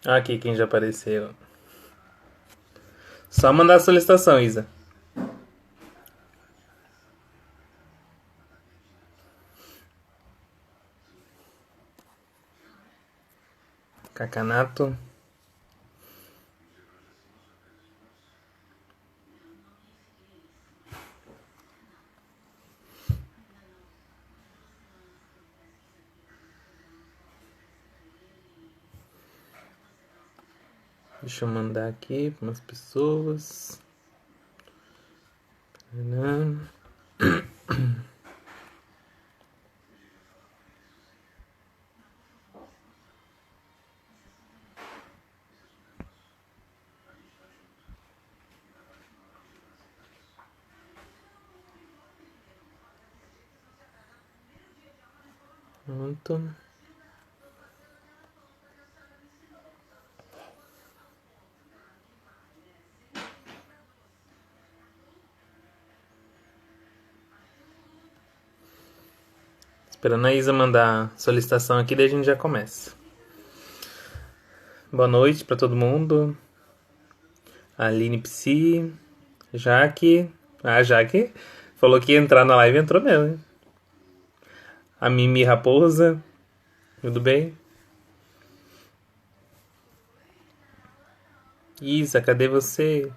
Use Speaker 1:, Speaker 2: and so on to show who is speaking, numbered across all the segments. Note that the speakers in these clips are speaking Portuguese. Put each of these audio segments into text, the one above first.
Speaker 1: Aqui quem já apareceu. Só mandar a solicitação, Isa. Cacanato. Deixa eu mandar aqui para umas pessoas. Pronto. Esperando a Isa mandar a solicitação aqui, daí a gente já começa. Boa noite para todo mundo. Aline Psi. Jaque. A Jaque falou que ia entrar na live e entrou mesmo, hein? A Mimi Raposa. Tudo bem? Isa, cadê você?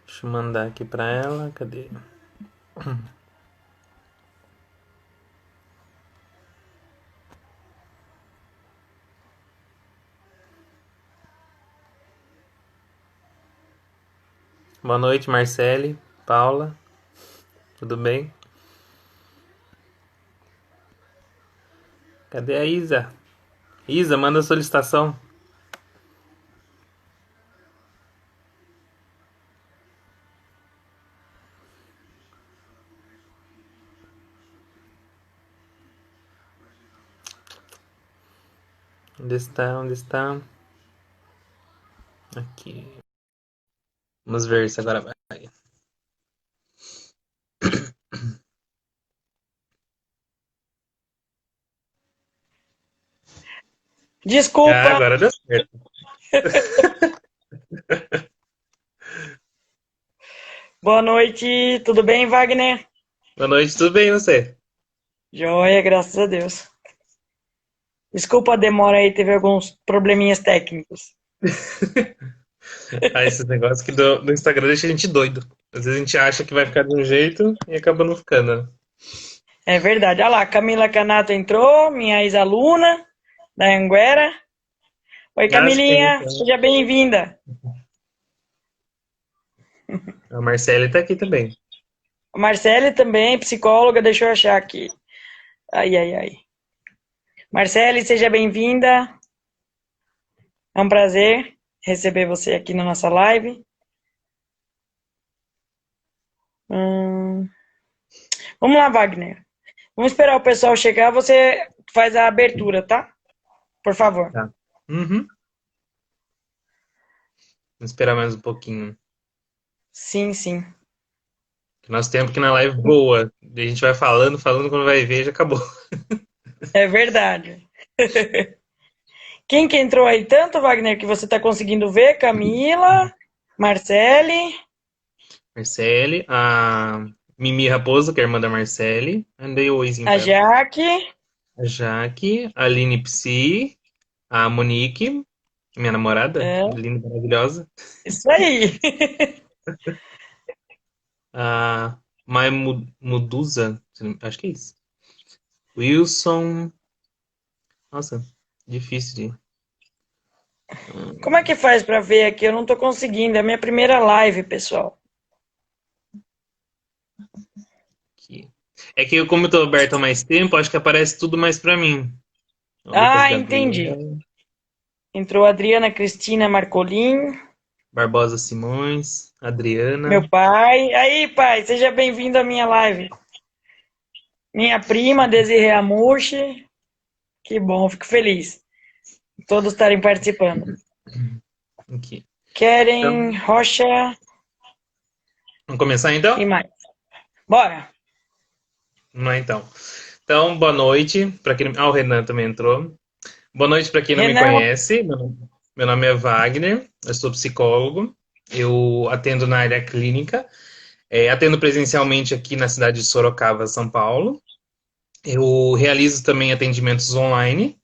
Speaker 1: Deixa eu mandar aqui pra ela. Cadê? Boa noite, Marcele. Paula. Tudo bem? Cadê a Isa? Isa, manda a solicitação. Onde está? Onde está? Aqui. Vamos ver se agora vai. Ah,
Speaker 2: Desculpa.
Speaker 1: agora deu certo.
Speaker 2: Boa noite, tudo bem, Wagner?
Speaker 1: Boa noite, tudo bem e você?
Speaker 2: Joia, graças a Deus. Desculpa a demora aí, teve alguns probleminhas técnicos.
Speaker 1: Ah, esses negócios que do Instagram deixa a gente doido. Às vezes a gente acha que vai ficar de um jeito e acaba não ficando, né?
Speaker 2: É verdade. Olha lá, Camila Canato entrou, minha ex-aluna da Anguera. Oi,
Speaker 1: Acho que
Speaker 2: Camilinha, seja bem-vinda.
Speaker 1: a Marcele tá aqui também.
Speaker 2: A Marcele também, psicóloga, deixa eu achar aqui. Ai, ai, ai. Marcele, seja bem-vinda. É um prazer receber você aqui na nossa live. Hum, Vamos lá, Wagner. Vamos esperar o pessoal chegar, você faz a abertura, tá? Por favor.
Speaker 1: Tá. Uhum. Vamos esperar mais um pouquinho.
Speaker 2: Sim, sim.
Speaker 1: Que nosso tempo aqui na live boa. A gente vai falando, falando, quando vai ver, já acabou.
Speaker 2: É verdade. Quem que entrou aí tanto, Wagner, que você está conseguindo ver? Camila, Marcele,
Speaker 1: Marcele, a Mimi Raposo, que é a irmã da Marcele. Andei o oizinho
Speaker 2: a
Speaker 1: pra ela.
Speaker 2: Jaque.
Speaker 1: A Jaque, a Aline Psi, a Monique, minha namorada,
Speaker 2: É,
Speaker 1: linda, maravilhosa.
Speaker 2: isso aí.
Speaker 1: A Mai Muduza, acho que é isso. Wilson. Nossa, difícil de.
Speaker 2: Como é que faz para ver aqui? Eu não estou conseguindo. É a minha primeira live, pessoal.
Speaker 1: Aqui. É que eu, como eu tô aberto há mais tempo, acho que aparece tudo mais pra mim. Ó, Lucas
Speaker 2: Ah, entendi.
Speaker 1: Gabriel,
Speaker 2: Entrou a Adriana Cristina Marcolin,
Speaker 1: Barbosa Simões,
Speaker 2: meu
Speaker 1: Adriana.
Speaker 2: pai. Aí, pai, seja bem-vindo à minha live. Minha prima, Desirê Amushi. Que bom, fico feliz. Todos estarem participando.
Speaker 1: Aqui.
Speaker 2: Keren,
Speaker 1: Então,
Speaker 2: Rocha
Speaker 1: vamos começar então?
Speaker 2: e mais. Bora.
Speaker 1: Vamos lá então. Então, boa noite para quem. Ah, o Renan também entrou. Boa noite para quem não me
Speaker 2: Renan,
Speaker 1: conhece. Meu nome é Wagner, eu sou psicólogo. Eu atendo na área clínica, atendo presencialmente aqui na cidade de Sorocaba, São Paulo. Eu realizo também atendimentos online.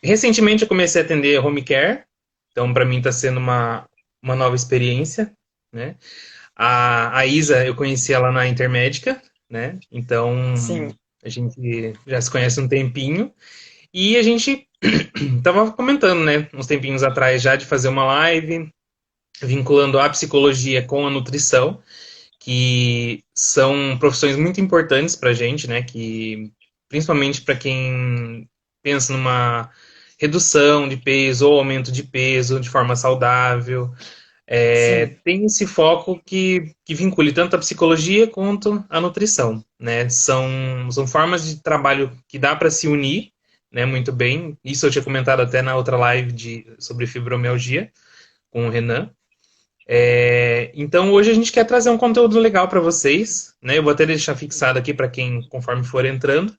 Speaker 1: Recentemente eu comecei a atender home care, então para mim está sendo uma nova experiência, né? A Isa, eu conheci ela na Intermédica, né? Então
Speaker 2: sim.
Speaker 1: a gente já se conhece um tempinho. E a gente tava comentando, né, uns tempinhos atrás já de fazer uma live vinculando a psicologia com a nutrição, que são profissões muito importantes para a gente, né, que principalmente para quem pensa numa redução de peso ou aumento de peso de forma saudável,
Speaker 2: Sim,
Speaker 1: tem esse foco que vincule tanto a psicologia quanto a nutrição, né? São formas de trabalho que dá para se unir, né? Muito bem. Isso eu tinha comentado até na outra live sobre fibromialgia com o Renan. Então hoje a gente quer trazer um conteúdo legal para vocês, né? Eu vou até deixar fixado aqui para quem, conforme for entrando,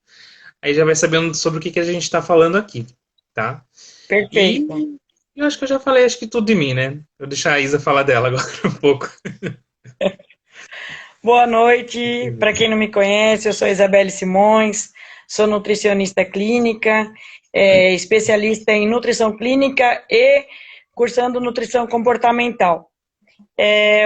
Speaker 1: aí já vai sabendo sobre o que a gente está falando aqui, tá?
Speaker 2: perfeito.
Speaker 1: E eu acho que eu já falei, acho que tudo de mim, né? Vou deixar a Isa falar dela agora um pouco.
Speaker 2: Boa noite. Para quem não me conhece, eu sou Isabelle Simões, sou nutricionista clínica, especialista em nutrição clínica e cursando nutrição comportamental.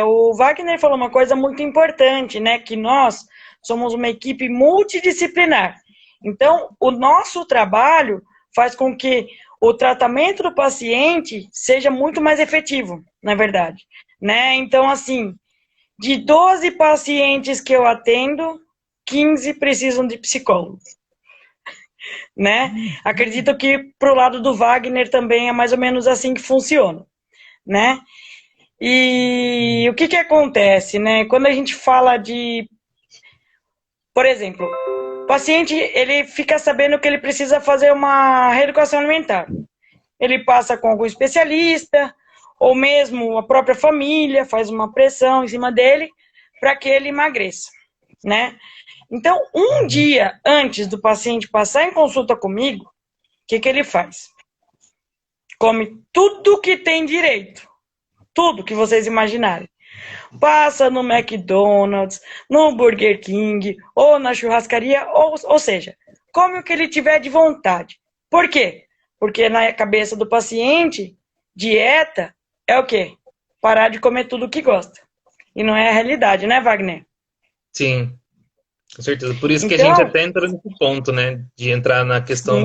Speaker 2: O Wagner falou uma coisa muito importante, né? Que nós somos uma equipe multidisciplinar. Então, o nosso trabalho faz com que o tratamento do paciente seja muito mais efetivo, na verdade, né? Então, assim, de 12 pacientes que eu atendo, 15 precisam de psicólogo, né? Acredito que pro lado do Wagner também é mais ou menos assim que funciona, né? E o que que acontece, né? Quando a gente fala de, por exemplo, o paciente, ele fica sabendo que ele precisa fazer uma reeducação alimentar. Ele passa com algum especialista, ou mesmo a própria família faz uma pressão em cima dele para que ele emagreça, né? Então, um dia antes do paciente passar em consulta comigo, o que que ele faz? Come tudo que tem direito, tudo que vocês imaginarem. Passa no McDonald's, no Burger King, ou na churrascaria, ou seja, come o que ele tiver de vontade. Por quê? Porque na cabeça do paciente, dieta é o quê? Parar de comer tudo que gosta. E não é a realidade, né, Wagner?
Speaker 1: Sim, com certeza. Por isso que a gente
Speaker 2: Então,
Speaker 1: até entra nesse ponto, né? De entrar na questão
Speaker 2: sim,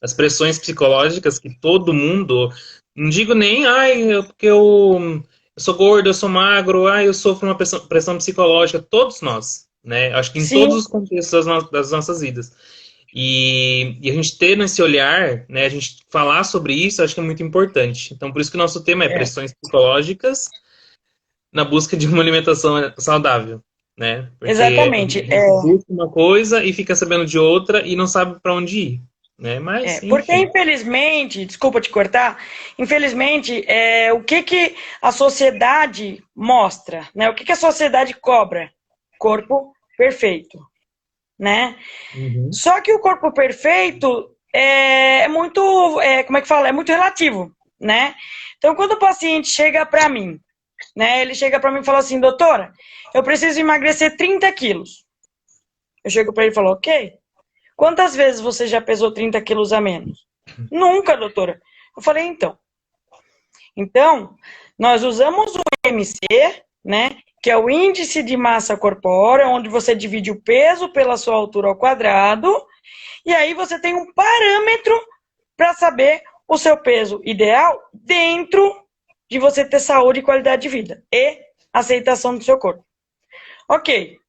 Speaker 1: das pressões psicológicas que todo mundo. Não digo nem, ai, porque eu sou gordo, eu sou magro, ai, eu sofro uma pressão psicológica. Todos nós, né? Acho que em todos
Speaker 2: sim,
Speaker 1: os contextos das nossas vidas. E a gente ter esse olhar, né? A gente falar sobre isso, acho que é muito importante. Então, por isso que o nosso tema é
Speaker 2: é,
Speaker 1: pressões psicológicas na busca de uma alimentação saudável, né? Porque a
Speaker 2: exatamente.
Speaker 1: gente busca uma coisa e fica sabendo de outra e não sabe para onde ir, né? Mas,
Speaker 2: Porque
Speaker 1: enfim.
Speaker 2: infelizmente, desculpa te cortar, infelizmente, o que que a sociedade mostra, né? O que que a sociedade cobra? Corpo perfeito, né?
Speaker 1: Uhum.
Speaker 2: Só que o corpo perfeito é muito, como é que fala? É muito relativo, né? Então, quando o paciente chega para mim, né? Ele chega para mim e fala assim, doutora, eu preciso emagrecer 30 quilos. Eu chego para ele e falo, ok. Quantas vezes você já pesou 30 quilos a menos? Nunca, doutora. Eu falei, então. Então, nós usamos o IMC, né? Que é o índice de massa corpórea, onde você divide o peso pela sua altura ao quadrado, e aí você tem um parâmetro para saber o seu peso ideal dentro de você ter saúde e qualidade de vida e aceitação do seu corpo. Ok.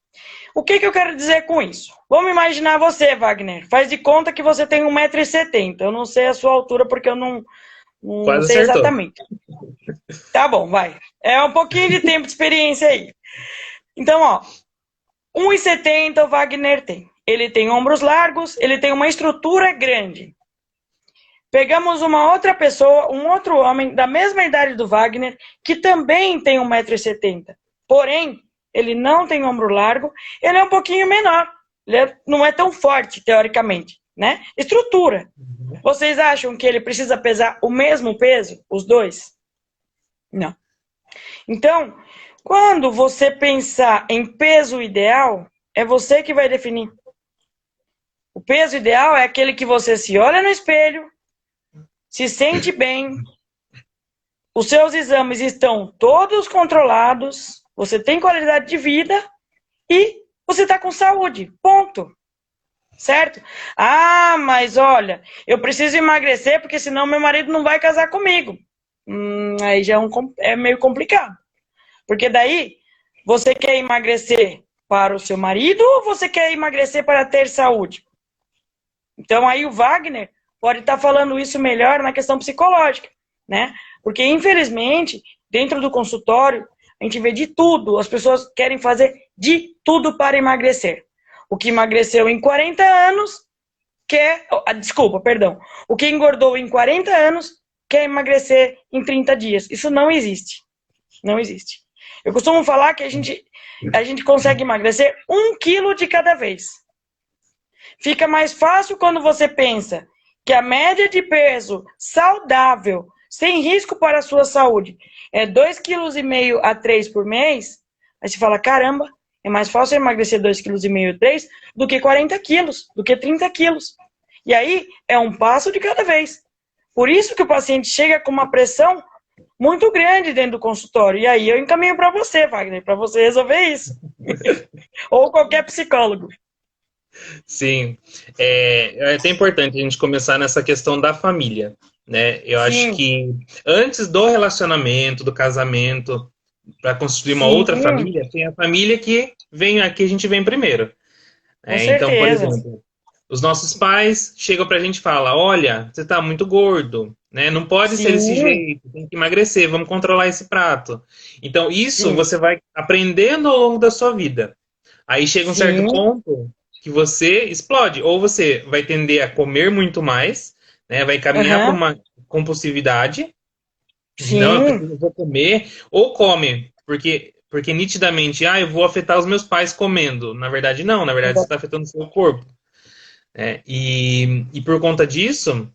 Speaker 2: O que que eu quero dizer com isso? Vamos imaginar você, Wagner. Faz de conta que você tem 1,70 m. Eu não sei a sua altura porque eu não
Speaker 1: Quase
Speaker 2: sei
Speaker 1: acertou.
Speaker 2: exatamente. Tá bom, vai. É um pouquinho de tempo de experiência aí. Então, ó, 1,70 m o Wagner tem. ele tem ombros largos, ele tem uma estrutura grande. Pegamos uma outra pessoa, um outro homem da mesma idade do Wagner, que também tem 1,70 m. Porém, ele não tem ombro largo, ele é um pouquinho menor. Ele não é tão forte, teoricamente, né? Estrutura. Vocês acham que ele precisa pesar o mesmo peso, os dois? Não. Então, quando você pensar em peso ideal, é você que vai definir. O peso ideal é aquele que você se olha no espelho, se sente bem, os seus exames estão todos controlados, você tem qualidade de vida e você está com saúde. Ponto. Certo? Ah, mas olha, eu preciso emagrecer porque senão meu marido não vai casar comigo. Aí já é meio complicado. Porque daí, você quer emagrecer para o seu marido ou você quer emagrecer para ter saúde? Então aí o Wagner pode estar falando isso melhor na questão psicológica, né? Porque infelizmente, dentro do consultório, a gente vê de tudo. As pessoas querem fazer de tudo para emagrecer. O que emagreceu em 40 anos quer... Desculpa, perdão. O que engordou em 40 anos quer emagrecer em 30 dias. Isso não existe. Não existe. Eu costumo falar que a gente consegue emagrecer 1 quilo de cada vez. Fica mais fácil quando você pensa que a média de peso saudável, sem risco para a sua saúde, é 2,5 kg a 3 por mês. Aí você fala, caramba, é mais fácil emagrecer 2,5 kg, 3, do que 40 quilos, do que 30 quilos. E aí, é um passo de cada vez. Por isso que o paciente chega com uma pressão muito grande dentro do consultório. E aí eu encaminho para você, Wagner, para você resolver isso. Ou qualquer psicólogo.
Speaker 1: Sim. É até importante a gente começar nessa questão da família, né? Eu acho que antes do relacionamento, do casamento, para construir uma outra família, tem a família que vem aqui, a gente vem primeiro. Então, por exemplo, os nossos pais chegam pra gente e falam, olha, você tá muito gordo, né? Não pode ser desse jeito, tem que emagrecer, vamos controlar esse prato. Então, isso você vai aprendendo ao longo da sua vida. Aí chega um certo ponto que você explode. Ou você vai tender a comer muito mais, né? Vai caminhar para uma compulsividade. Não, eu vou comer. Ou come, porque nitidamente, eu vou afetar os meus pais comendo. Na verdade, não. Na verdade, você está afetando o seu corpo. E por conta disso,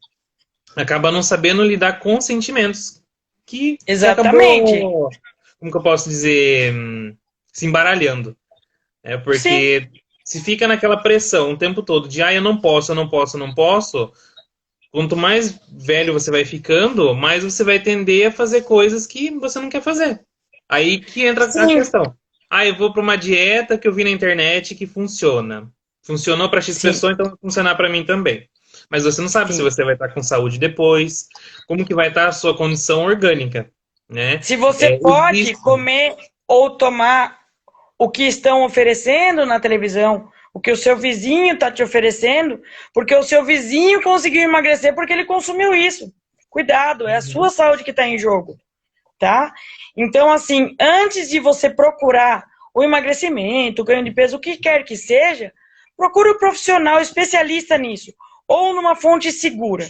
Speaker 1: acaba não sabendo lidar com sentimentos que acabou, como que eu posso dizer, se embaralhando. Porque se fica naquela pressão o tempo todo de eu não posso, eu não posso, eu não posso, quanto mais velho você vai ficando, mais você vai tender a fazer coisas que você não quer fazer. Aí que entra a questão. Eu vou para uma dieta que eu vi na internet que funciona. Funcionou para X pessoa, então vai funcionar para mim também. Mas você não sabe se você vai estar com saúde depois, como que vai estar a sua condição orgânica, né?
Speaker 2: Se você pode comer ou tomar o que estão oferecendo na televisão, o que o seu vizinho está te oferecendo, porque o seu vizinho conseguiu emagrecer porque ele consumiu isso. Cuidado, é a sua saúde que está em jogo, tá? Então, assim, antes de você procurar o emagrecimento, o ganho de peso, o que quer que seja, procure um profissional especialista nisso, ou numa fonte segura,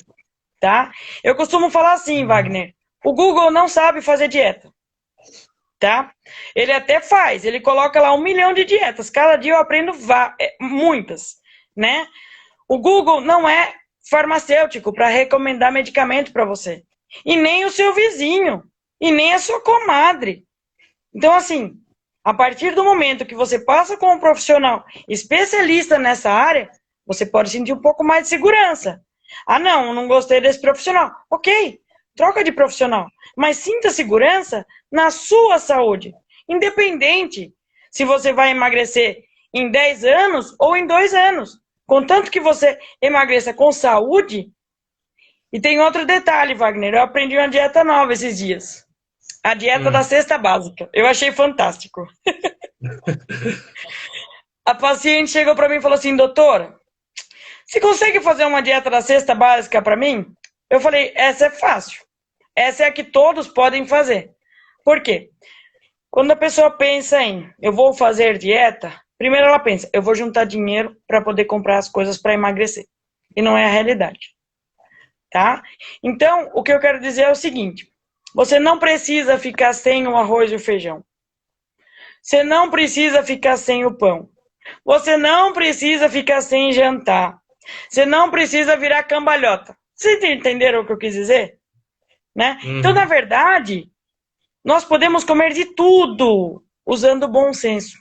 Speaker 2: tá? Eu costumo falar assim, Wagner, o Google não sabe fazer dieta. Tá? Ele até faz, ele coloca lá 1 milhão de dietas. Cada dia eu aprendo muitas, né? O Google não é farmacêutico para recomendar medicamento para você. E nem o seu vizinho, e nem a sua comadre. Então, assim, a partir do momento que você passa com um profissional especialista nessa área, você pode sentir um pouco mais de segurança. Não gostei desse profissional. Ok, troca de profissional. Mas sinta segurança na sua saúde. Independente se você vai emagrecer em 10 anos ou em 2 anos. Contanto que você emagreça com saúde. E tem outro detalhe, Wagner. Eu aprendi uma dieta nova esses dias. A dieta da cesta básica. Eu achei fantástico. A paciente chegou para mim e falou assim, doutora, você consegue fazer uma dieta da cesta básica para mim? Eu falei, essa é fácil. Essa é a que todos podem fazer. Por quê? Quando a pessoa pensa em eu vou fazer dieta, Primeiro ela pensa, eu vou juntar dinheiro para poder comprar as coisas para emagrecer. E não é a realidade. Tá? Então, o que eu quero dizer é o seguinte, você não precisa ficar sem o arroz e o feijão. Você não precisa ficar sem o pão. Você não precisa ficar sem jantar. Você não precisa virar cambalhota. Vocês entenderam o que eu quis dizer? Né? Então, na verdade, nós podemos comer de tudo usando o bom senso.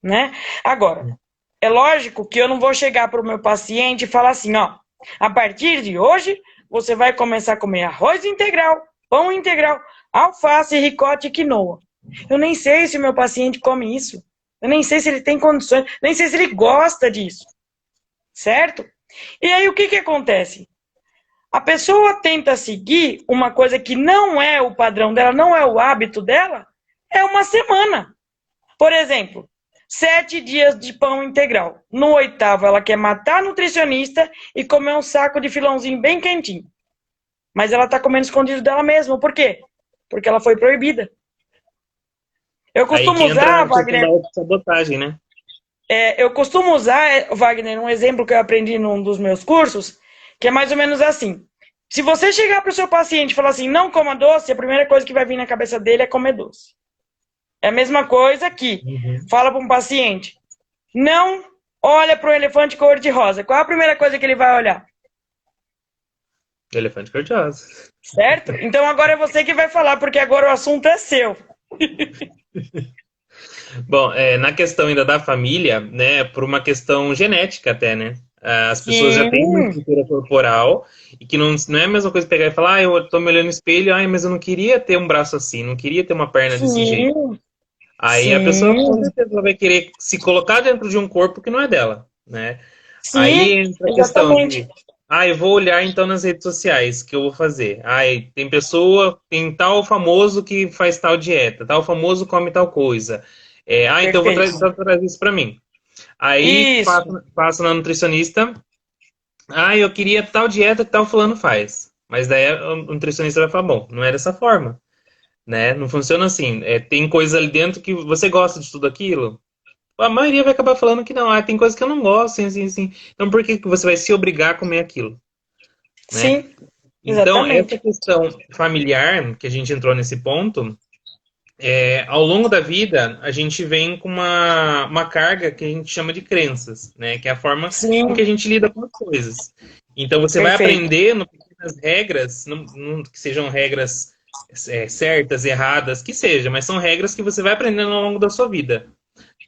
Speaker 2: Né? Agora, é lógico que eu não vou chegar para o meu paciente e falar assim, ó, a partir de hoje, você vai começar a comer arroz integral, pão integral, alface, ricote e quinoa. Eu nem sei se o meu paciente come isso. Eu nem sei se ele tem condições, nem sei se ele gosta disso. Certo? E aí o que acontece? A pessoa tenta seguir uma coisa que não é o padrão dela, não é o hábito dela, é uma semana. Por exemplo, 7 dias de pão integral. No 8º, ela quer matar a nutricionista e comer um saco de filãozinho bem quentinho. Mas ela está comendo escondido dela mesma. Por quê? Porque ela foi proibida. Eu costumo usar, Wagner...
Speaker 1: sabotagem, né?
Speaker 2: Eu costumo usar, Wagner, um exemplo que eu aprendi num dos meus cursos, que é mais ou menos assim. Se você chegar para o seu paciente e falar assim, não coma doce, a primeira coisa que vai vir na cabeça dele é comer doce. É a mesma coisa aqui. Fala para um paciente, não olha para o elefante cor-de-rosa. Qual é a primeira coisa que ele vai olhar?
Speaker 1: Elefante cor-de-rosa.
Speaker 2: Certo? Então agora é você que vai falar, porque agora o assunto é seu.
Speaker 1: Bom, na questão ainda da família, né, por uma questão genética até, né? As pessoas já têm uma estrutura corporal e que não é a mesma coisa pegar e falar, eu tô me olhando no espelho, mas eu não queria ter um braço assim, não queria ter uma perna desse jeito. Aí a pessoa com certeza vai querer se colocar dentro de um corpo que não é dela, né?
Speaker 2: Sim,
Speaker 1: aí entra a questão
Speaker 2: exatamente.
Speaker 1: de, eu vou olhar então nas redes sociais, que eu vou fazer. Tem tal famoso que faz tal dieta, tal famoso come tal coisa. Então eu vou trazer isso para mim. Aí passo na nutricionista. Eu queria tal dieta que tal fulano faz. Mas daí o nutricionista vai falar, bom, não é dessa forma. Né? Não funciona assim. Tem coisa ali dentro que você gosta de tudo aquilo. A maioria vai acabar falando que não. Tem coisas que eu não gosto, assim, assim. Então por que você vai se obrigar a comer aquilo? Né?
Speaker 2: Sim,
Speaker 1: Então,
Speaker 2: exatamente.
Speaker 1: essa questão familiar, que a gente entrou nesse ponto, ao longo da vida, a gente vem com uma carga que a gente chama de crenças, né? Que é a forma com que a gente lida com as coisas. Então, você vai aprendendo pequenas regras, não que sejam regras certas, erradas, que seja, mas são regras que você vai aprendendo ao longo da sua vida.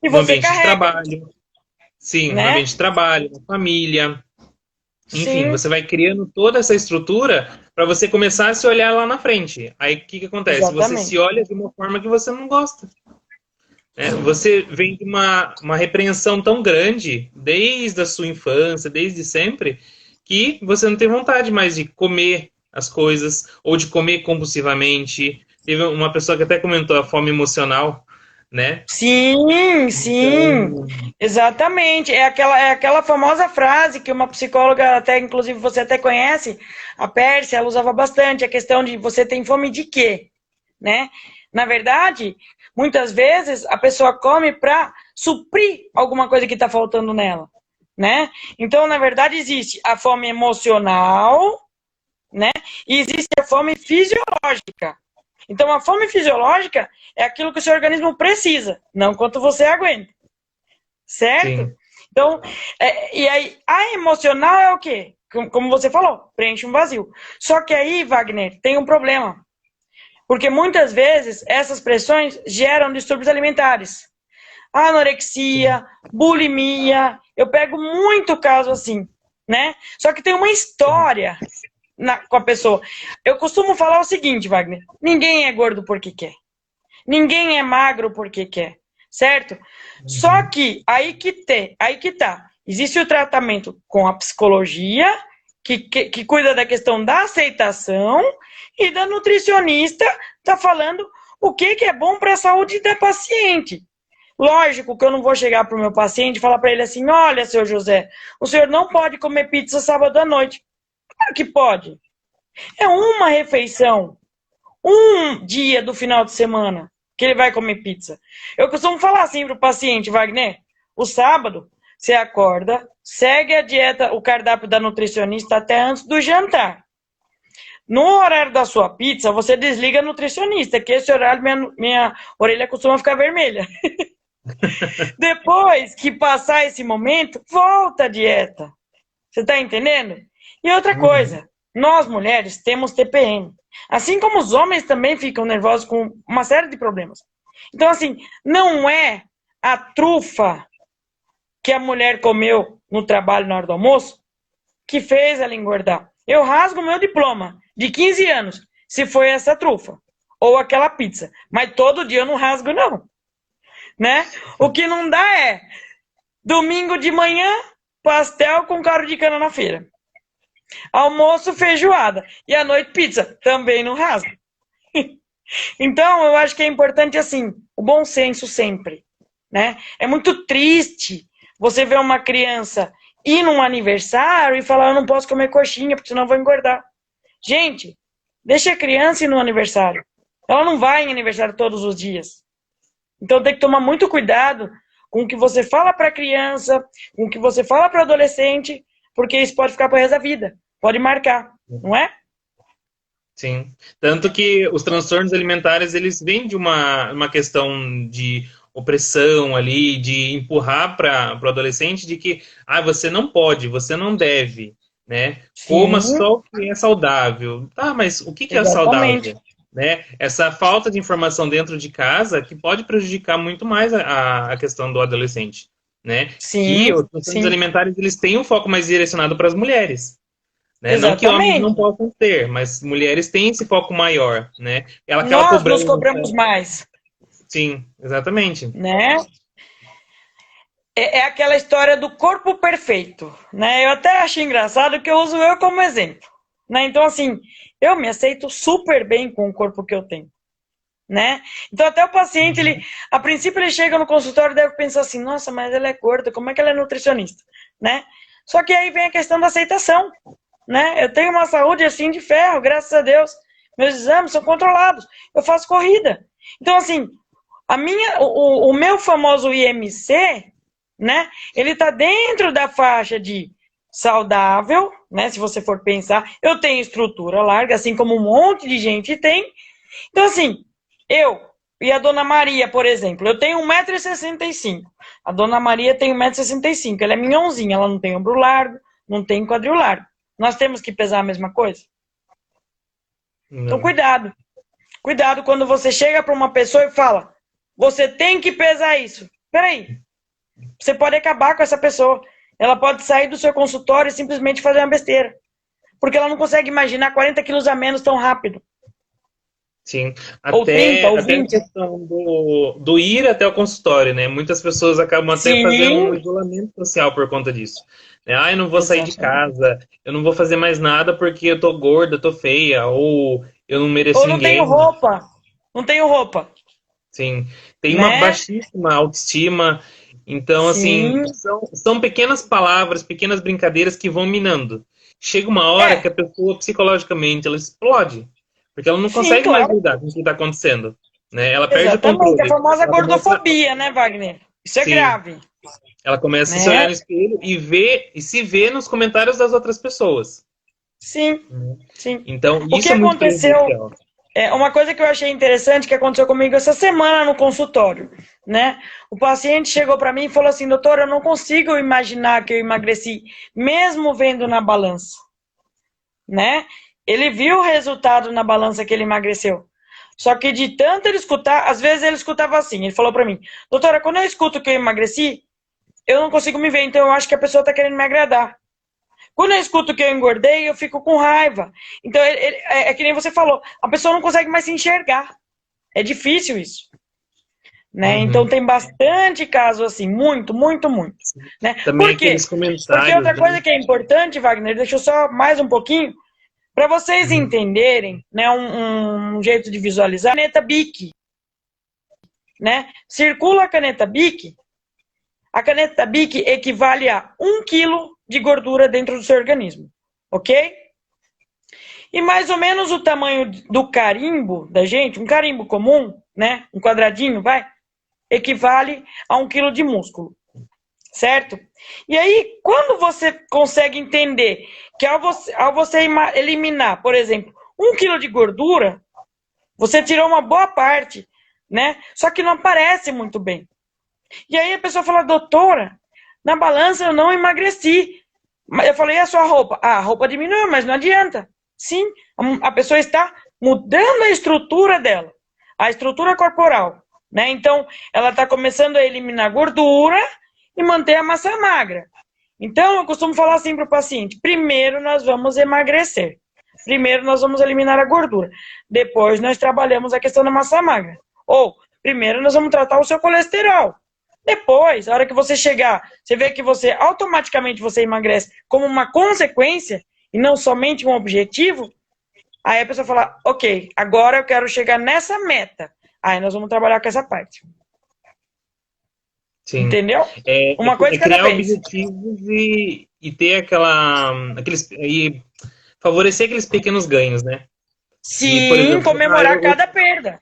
Speaker 2: E
Speaker 1: No
Speaker 2: você
Speaker 1: ambiente de trabalho. Sim,
Speaker 2: né?
Speaker 1: no ambiente de trabalho, na família. Enfim,
Speaker 2: Sim.
Speaker 1: você vai criando toda essa estrutura para você começar a se olhar lá na frente. Aí o que acontece?
Speaker 2: Exatamente.
Speaker 1: Você se olha de uma forma que você não gosta. Você vem de uma repreensão tão grande, desde a sua infância, desde sempre, que você não tem vontade mais de comer as coisas, ou de comer compulsivamente. Teve uma pessoa que até comentou a fome emocional, né?
Speaker 2: Sim, sim,
Speaker 1: Então...
Speaker 2: exatamente. É aquela famosa frase que uma psicóloga, até inclusive você até conhece, a Pérsia, ela usava bastante, a questão de você tem fome de quê? Né? Na verdade, muitas vezes a pessoa come para suprir alguma coisa que está faltando nela. Né? Então, na verdade, existe a fome emocional, né? E existe a fome fisiológica. Então, a fome fisiológica é aquilo que o seu organismo precisa, não quanto você aguenta. Certo?
Speaker 1: Sim.
Speaker 2: Então, e aí, a emocional é o quê? Como você falou, preenche um vazio. Só que aí, Wagner, tem um problema. Porque muitas vezes essas pressões geram distúrbios alimentares. Anorexia, bulimia, eu pego muito caso assim, né? Só que tem uma história com a pessoa. Eu costumo falar o seguinte, Wagner, ninguém é gordo porque quer. Ninguém é magro porque quer, certo? Só que aí que tá. Existe o tratamento com a psicologia, que cuida da questão da aceitação, e da nutricionista tá falando o que é bom para a saúde da paciente. Lógico que eu não vou chegar para o meu paciente e falar para ele assim, olha, seu José, o senhor não pode comer pizza sábado à noite. Claro que pode. É uma refeição, um dia do final de semana que ele vai comer pizza. Eu costumo falar assim para o paciente, Wagner, o sábado você acorda, segue a dieta, o cardápio da nutricionista até antes do jantar. No horário da sua pizza, você desliga a nutricionista, que esse horário minha orelha costuma ficar vermelha. Depois que passar esse momento, volta a dieta. Você tá entendendo? E outra coisa, nós mulheres temos TPM. Assim como os homens também ficam nervosos com uma série de problemas. Então, assim, não é a trufa que a mulher comeu no trabalho na hora do almoço que fez ela engordar. Eu rasgo meu diploma de 15 anos se foi essa trufa ou aquela pizza. Mas todo dia eu não rasgo, não. Né? O que não dá é domingo de manhã, pastel com caldo de cana na feira. Almoço, feijoada. E à noite, pizza. Também não rasga. Então, eu acho que é importante, assim, o bom senso sempre. Né? É muito triste você ver uma criança ir num aniversário e falar, eu não posso comer coxinha, porque senão eu vou engordar. Gente, deixa a criança ir no aniversário. Ela não vai em aniversário todos os dias. Então tem que tomar muito cuidado com o que você fala para a criança, com o que você fala para o adolescente, porque isso pode ficar para o resto da vida. Pode marcar, não é?
Speaker 1: Sim. Tanto que os transtornos alimentares, eles vêm de uma questão de opressão ali, de empurrar para o adolescente de que você não pode, você não deve, né? Coma
Speaker 2: Sim,
Speaker 1: só o que é saudável. Tá, mas o que é
Speaker 2: exatamente.
Speaker 1: saudável? Né? Essa falta de informação dentro de casa que pode prejudicar muito mais a questão do adolescente, né? Que
Speaker 2: Sim,
Speaker 1: os transtornos
Speaker 2: sim,
Speaker 1: alimentares, eles têm um foco mais direcionado para as mulheres. Né? Não que homens não
Speaker 2: exatamente.
Speaker 1: possam ter, mas mulheres têm esse foco maior, né? Aquela
Speaker 2: Nós nos
Speaker 1: cobrança.
Speaker 2: cobramos mais,
Speaker 1: Sim, exatamente.
Speaker 2: né? É aquela história do corpo perfeito, né? Eu até acho engraçado que eu uso eu como exemplo, né? Então, assim, eu me aceito super bem com o corpo que eu tenho, né? Então, até o paciente, a princípio, ele chega no consultório e deve pensar assim, nossa, mas ela é gorda, como é que ela é nutricionista, né? Só que aí vem a questão da aceitação, né? Eu tenho uma saúde assim de ferro, graças a Deus. Meus exames são controlados. Eu faço corrida. Então, assim, o meu famoso IMC, né? Ele está dentro da faixa de saudável, né? Se você for pensar, eu tenho estrutura larga, assim como um monte de gente tem. Então, assim, eu e a Dona Maria, por exemplo, eu tenho 1,65 m. A Dona Maria tem 1,65 m. Ela é minhãozinha, ela não tem ombro largo, não tem quadril largo. Nós temos que pesar a mesma coisa? Então,
Speaker 1: Não.
Speaker 2: cuidado. Cuidado quando você chega para uma pessoa e fala, você tem que pesar isso. Peraí, você pode acabar com essa pessoa. Ela pode sair do seu consultório e simplesmente fazer uma besteira. Porque ela não consegue imaginar 40 quilos a menos tão rápido.
Speaker 1: Sim.
Speaker 2: Ou 30, ou
Speaker 1: Até a
Speaker 2: 20.
Speaker 1: questão do ir até o consultório, né? Muitas pessoas acabam até fazendo um
Speaker 2: Sim,
Speaker 1: isolamento social por conta disso. Eu não vou sair de
Speaker 2: exatamente.
Speaker 1: casa, eu não vou fazer mais nada porque eu tô gorda, tô feia, ou eu não
Speaker 2: Ou
Speaker 1: mereço
Speaker 2: não tenho
Speaker 1: ninguém.
Speaker 2: roupa. Não tenho roupa.
Speaker 1: Sim, tem uma
Speaker 2: Né?
Speaker 1: baixíssima autoestima. Então, assim,
Speaker 2: Sim.
Speaker 1: são pequenas palavras, pequenas brincadeiras que vão minando. Chega uma hora que
Speaker 2: É,
Speaker 1: a pessoa, psicologicamente, ela explode. Porque ela não
Speaker 2: sim,
Speaker 1: consegue mais
Speaker 2: claro.
Speaker 1: lidar com o que está acontecendo. Né? Ela perde o
Speaker 2: Exatamente. A
Speaker 1: controle.
Speaker 2: famosa
Speaker 1: Ela começa,
Speaker 2: gordofobia, né, Wagner? Isso é
Speaker 1: sim,
Speaker 2: grave.
Speaker 1: ela começa a se olhar
Speaker 2: Né?
Speaker 1: no espelho e se vê nos comentários das outras pessoas.
Speaker 2: Sim,
Speaker 1: Né?
Speaker 2: sim.
Speaker 1: Então,
Speaker 2: O que
Speaker 1: isso é muito
Speaker 2: aconteceu
Speaker 1: prejudicial.
Speaker 2: uma coisa que eu achei interessante que aconteceu comigo essa semana no consultório, né? O paciente chegou para mim e falou assim, doutor, eu não consigo imaginar que eu emagreci, mesmo vendo na balança, né? Ele viu o resultado na balança que ele emagreceu. Só que de tanto ele escutar, às vezes ele escutava assim, ele falou para mim, doutora, quando eu escuto que eu emagreci, eu não consigo me ver, então eu acho que a pessoa está querendo me agradar. Quando eu escuto que eu engordei, eu fico com raiva. Então, é que nem você falou, a pessoa não consegue mais se enxergar. É difícil isso. Né? Então,
Speaker 1: Uhum.
Speaker 2: tem bastante caso assim, muito, muito, muito. Né?
Speaker 1: Também
Speaker 2: Por quê?
Speaker 1: aqueles
Speaker 2: Porque
Speaker 1: comentários,
Speaker 2: outra
Speaker 1: né?
Speaker 2: coisa que é importante, Wagner, deixa eu só mais um pouquinho, para vocês
Speaker 1: Uhum.
Speaker 2: entenderem, né, um jeito de visualizar, a caneta Bic, né? Circula a caneta Bic equivale a 1 quilo de gordura dentro do seu organismo, ok? E mais ou menos o tamanho do carimbo da gente, um carimbo comum, né? Um quadradinho, vai, equivale a 1 quilo de músculo, certo? E aí, quando você consegue entender que ao você eliminar, por exemplo, 1 quilo de gordura, você tirou uma boa parte, né? Só que não aparece muito bem. E aí a pessoa fala, doutora, na balança eu não emagreci. Eu falei, e a sua roupa? Ah, a roupa diminuiu, mas não adianta. Sim, a pessoa está mudando a estrutura dela, a estrutura corporal, né? Então, ela está começando a eliminar gordura e manter a massa magra. Então, eu costumo falar assim para o paciente, primeiro nós vamos emagrecer. Primeiro nós vamos eliminar a gordura. Depois nós trabalhamos a questão da massa magra. Ou, primeiro nós vamos tratar o seu colesterol. Depois, a hora que você chegar, você vê que você automaticamente você emagrece como uma consequência e não somente um objetivo, aí a pessoa fala, ok, agora eu quero chegar nessa meta. Aí nós vamos trabalhar com essa parte.
Speaker 1: Sim.
Speaker 2: Entendeu? Uma coisa
Speaker 1: É
Speaker 2: de cada
Speaker 1: criar
Speaker 2: vez.
Speaker 1: objetivos e ter e favorecer aqueles pequenos ganhos, né? De, por
Speaker 2: Sim,
Speaker 1: exemplo,
Speaker 2: comemorar cada perda.